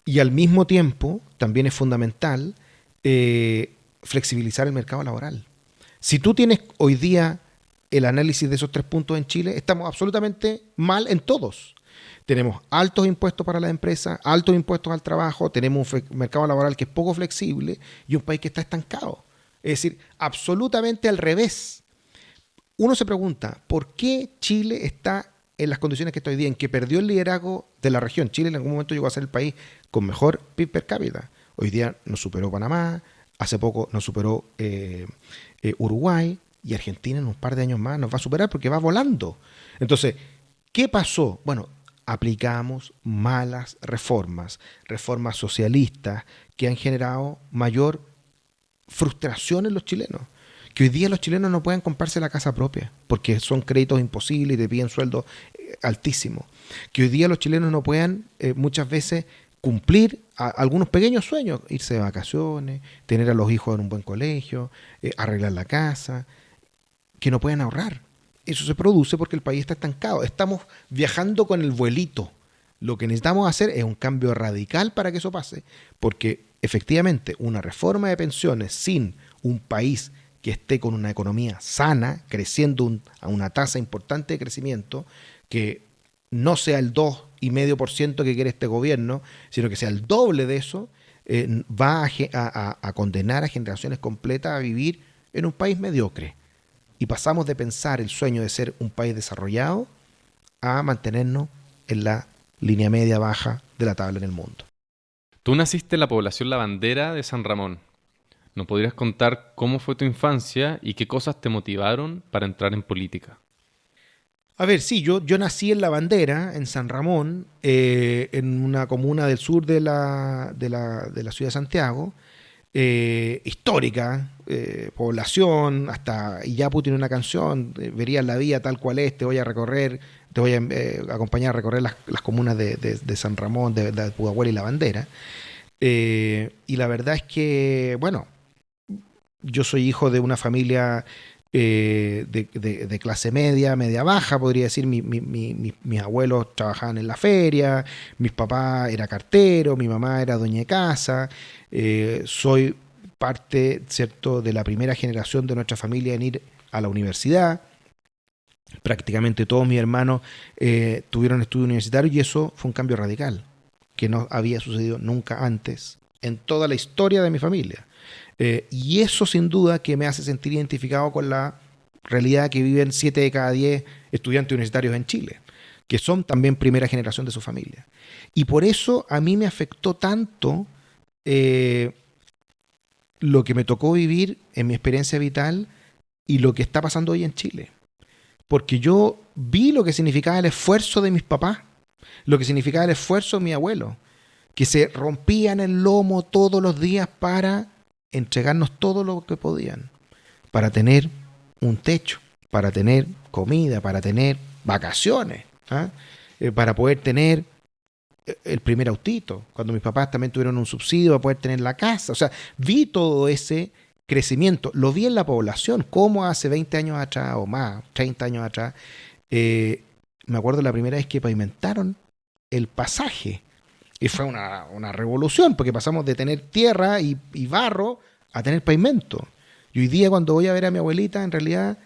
Y al mismo tiempo, también es fundamental flexibilizar el mercado laboral. Si tú tienes hoy día el análisis de esos 3 puntos en Chile, estamos absolutamente mal en todos. Tenemos altos impuestos para las empresas, altos impuestos al trabajo, tenemos un mercado laboral que es poco flexible y un país que está estancado. Es decir, absolutamente al revés. Uno se pregunta, ¿por qué Chile está en las condiciones que está hoy día, en que perdió el liderazgo de la región? Chile en algún momento llegó a ser el país con mejor PIB per cápita. Hoy día nos superó Panamá, hace poco nos superó Uruguay y Argentina en un par de años más nos va a superar porque va volando. Entonces, ¿qué pasó? Bueno, aplicamos malas reformas socialistas que han generado mayor frustración en los chilenos. Que hoy día los chilenos no puedan comprarse la casa propia porque son créditos imposibles y te piden sueldos altísimos. Que hoy día los chilenos no puedan muchas veces cumplir algunos pequeños sueños, irse de vacaciones, tener a los hijos en un buen colegio, arreglar la casa, que no puedan ahorrar. Eso se produce porque el país está estancado. Estamos viajando con el vuelito. Lo que necesitamos hacer es un cambio radical para que eso pase, porque efectivamente una reforma de pensiones sin un país que esté con una economía sana, creciendo a una tasa importante de crecimiento, que no sea el 2,5% que quiere este gobierno, sino que sea el doble de eso, va a condenar a generaciones completas a vivir en un país mediocre. Y pasamos de pensar el sueño de ser un país desarrollado a mantenernos en la línea media baja de la tabla en el mundo. Tú naciste en la población Lavandera de San Ramón. ¿Nos podrías contar cómo fue tu infancia y qué cosas te motivaron para entrar en política? A ver, sí, yo nací en Lavandera, en San Ramón, en una comuna del sur de la ciudad de Santiago, histórica, población, hasta Iyapu tiene una canción, verías la vía tal cual es, te voy a acompañar a recorrer las comunas de San Ramón, de Pudahuel y Lavandera. Y la verdad es que, bueno, yo soy hijo de una familia de clase media baja, podría decir. Mis abuelos trabajaban en la feria, mis papás era cartero, mi mamá era dueña de casa. Soy parte, ¿cierto?, de la primera generación de nuestra familia en ir a la universidad. Prácticamente todos mis hermanos tuvieron estudios universitarios y eso fue un cambio radical que no había sucedido nunca antes en toda la historia de mi familia. Y eso sin duda que me hace sentir identificado con la realidad que viven 7 de cada 10 estudiantes universitarios en Chile, que son también primera generación de su familia. Y por eso a mí me afectó tanto lo que me tocó vivir en mi experiencia vital y lo que está pasando hoy en Chile. Porque yo vi lo que significaba el esfuerzo de mis papás, lo que significaba el esfuerzo de mi abuelo, que se rompían el lomo todos los días para entregarnos todo lo que podían, para tener un techo, para tener comida, para tener vacaciones, para poder tener el primer autito, cuando mis papás también tuvieron un subsidio para poder tener la casa. O sea, vi todo ese crecimiento, lo vi en la población, como hace 20 años atrás o más, 30 años atrás, me acuerdo la primera vez que pavimentaron el pasaje. Y fue una revolución, porque pasamos de tener tierra y barro a tener pavimento. Y hoy día cuando voy a ver a mi abuelita, en realidad,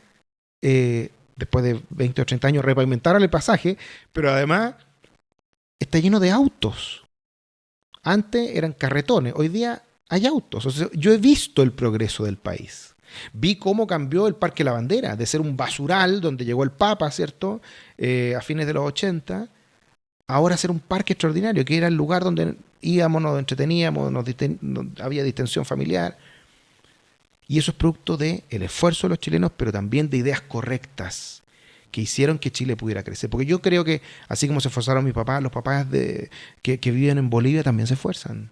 después de 20 o 30 años, repavimentaron el pasaje, pero además está lleno de autos. Antes eran carretones, hoy día hay autos. O sea, yo he visto el progreso del país. Vi cómo cambió el Parque La Bandera, de ser un basural donde llegó el Papa, ¿cierto? A fines de los 80, ahora ser un parque extraordinario, que era el lugar donde íbamos, nos entreteníamos, había distensión familiar. Y eso es producto del esfuerzo de los chilenos, pero también de ideas correctas que hicieron que Chile pudiera crecer. Porque yo creo que, así como se esforzaron mis papás, los papás que viven en Bolivia también se esfuerzan.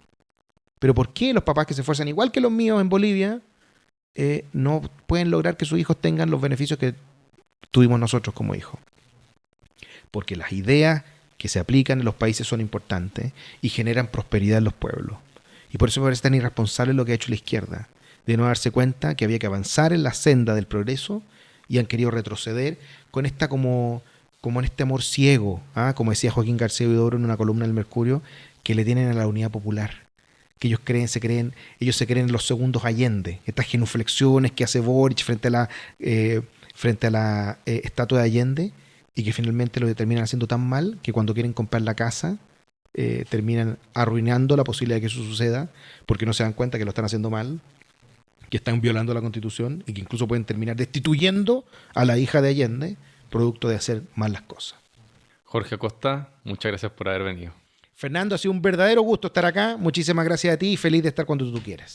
Pero ¿por qué los papás que se esfuerzan igual que los míos en Bolivia no pueden lograr que sus hijos tengan los beneficios que tuvimos nosotros como hijos? Porque las ideas que se aplican en los países son importantes y generan prosperidad en los pueblos. Y por eso me parece tan irresponsable lo que ha hecho la izquierda, de no darse cuenta que había que avanzar en la senda del progreso y han querido retroceder con esta como en este amor ciego, como decía Joaquín García Huidobro en una columna del Mercurio, que le tienen a la unidad popular, que ellos se creen en los segundos Allende, estas genuflexiones que hace Boric frente a la estatua de Allende, y que finalmente lo terminan haciendo tan mal que cuando quieren comprar la casa terminan arruinando la posibilidad de que eso suceda, porque no se dan cuenta que lo están haciendo mal, que están violando la Constitución y que incluso pueden terminar destituyendo a la hija de Allende producto de hacer mal las cosas. Jorge Acosta, muchas gracias por haber venido. Fernando, ha sido un verdadero gusto estar acá. Muchísimas gracias a ti y feliz de estar cuando tú quieras.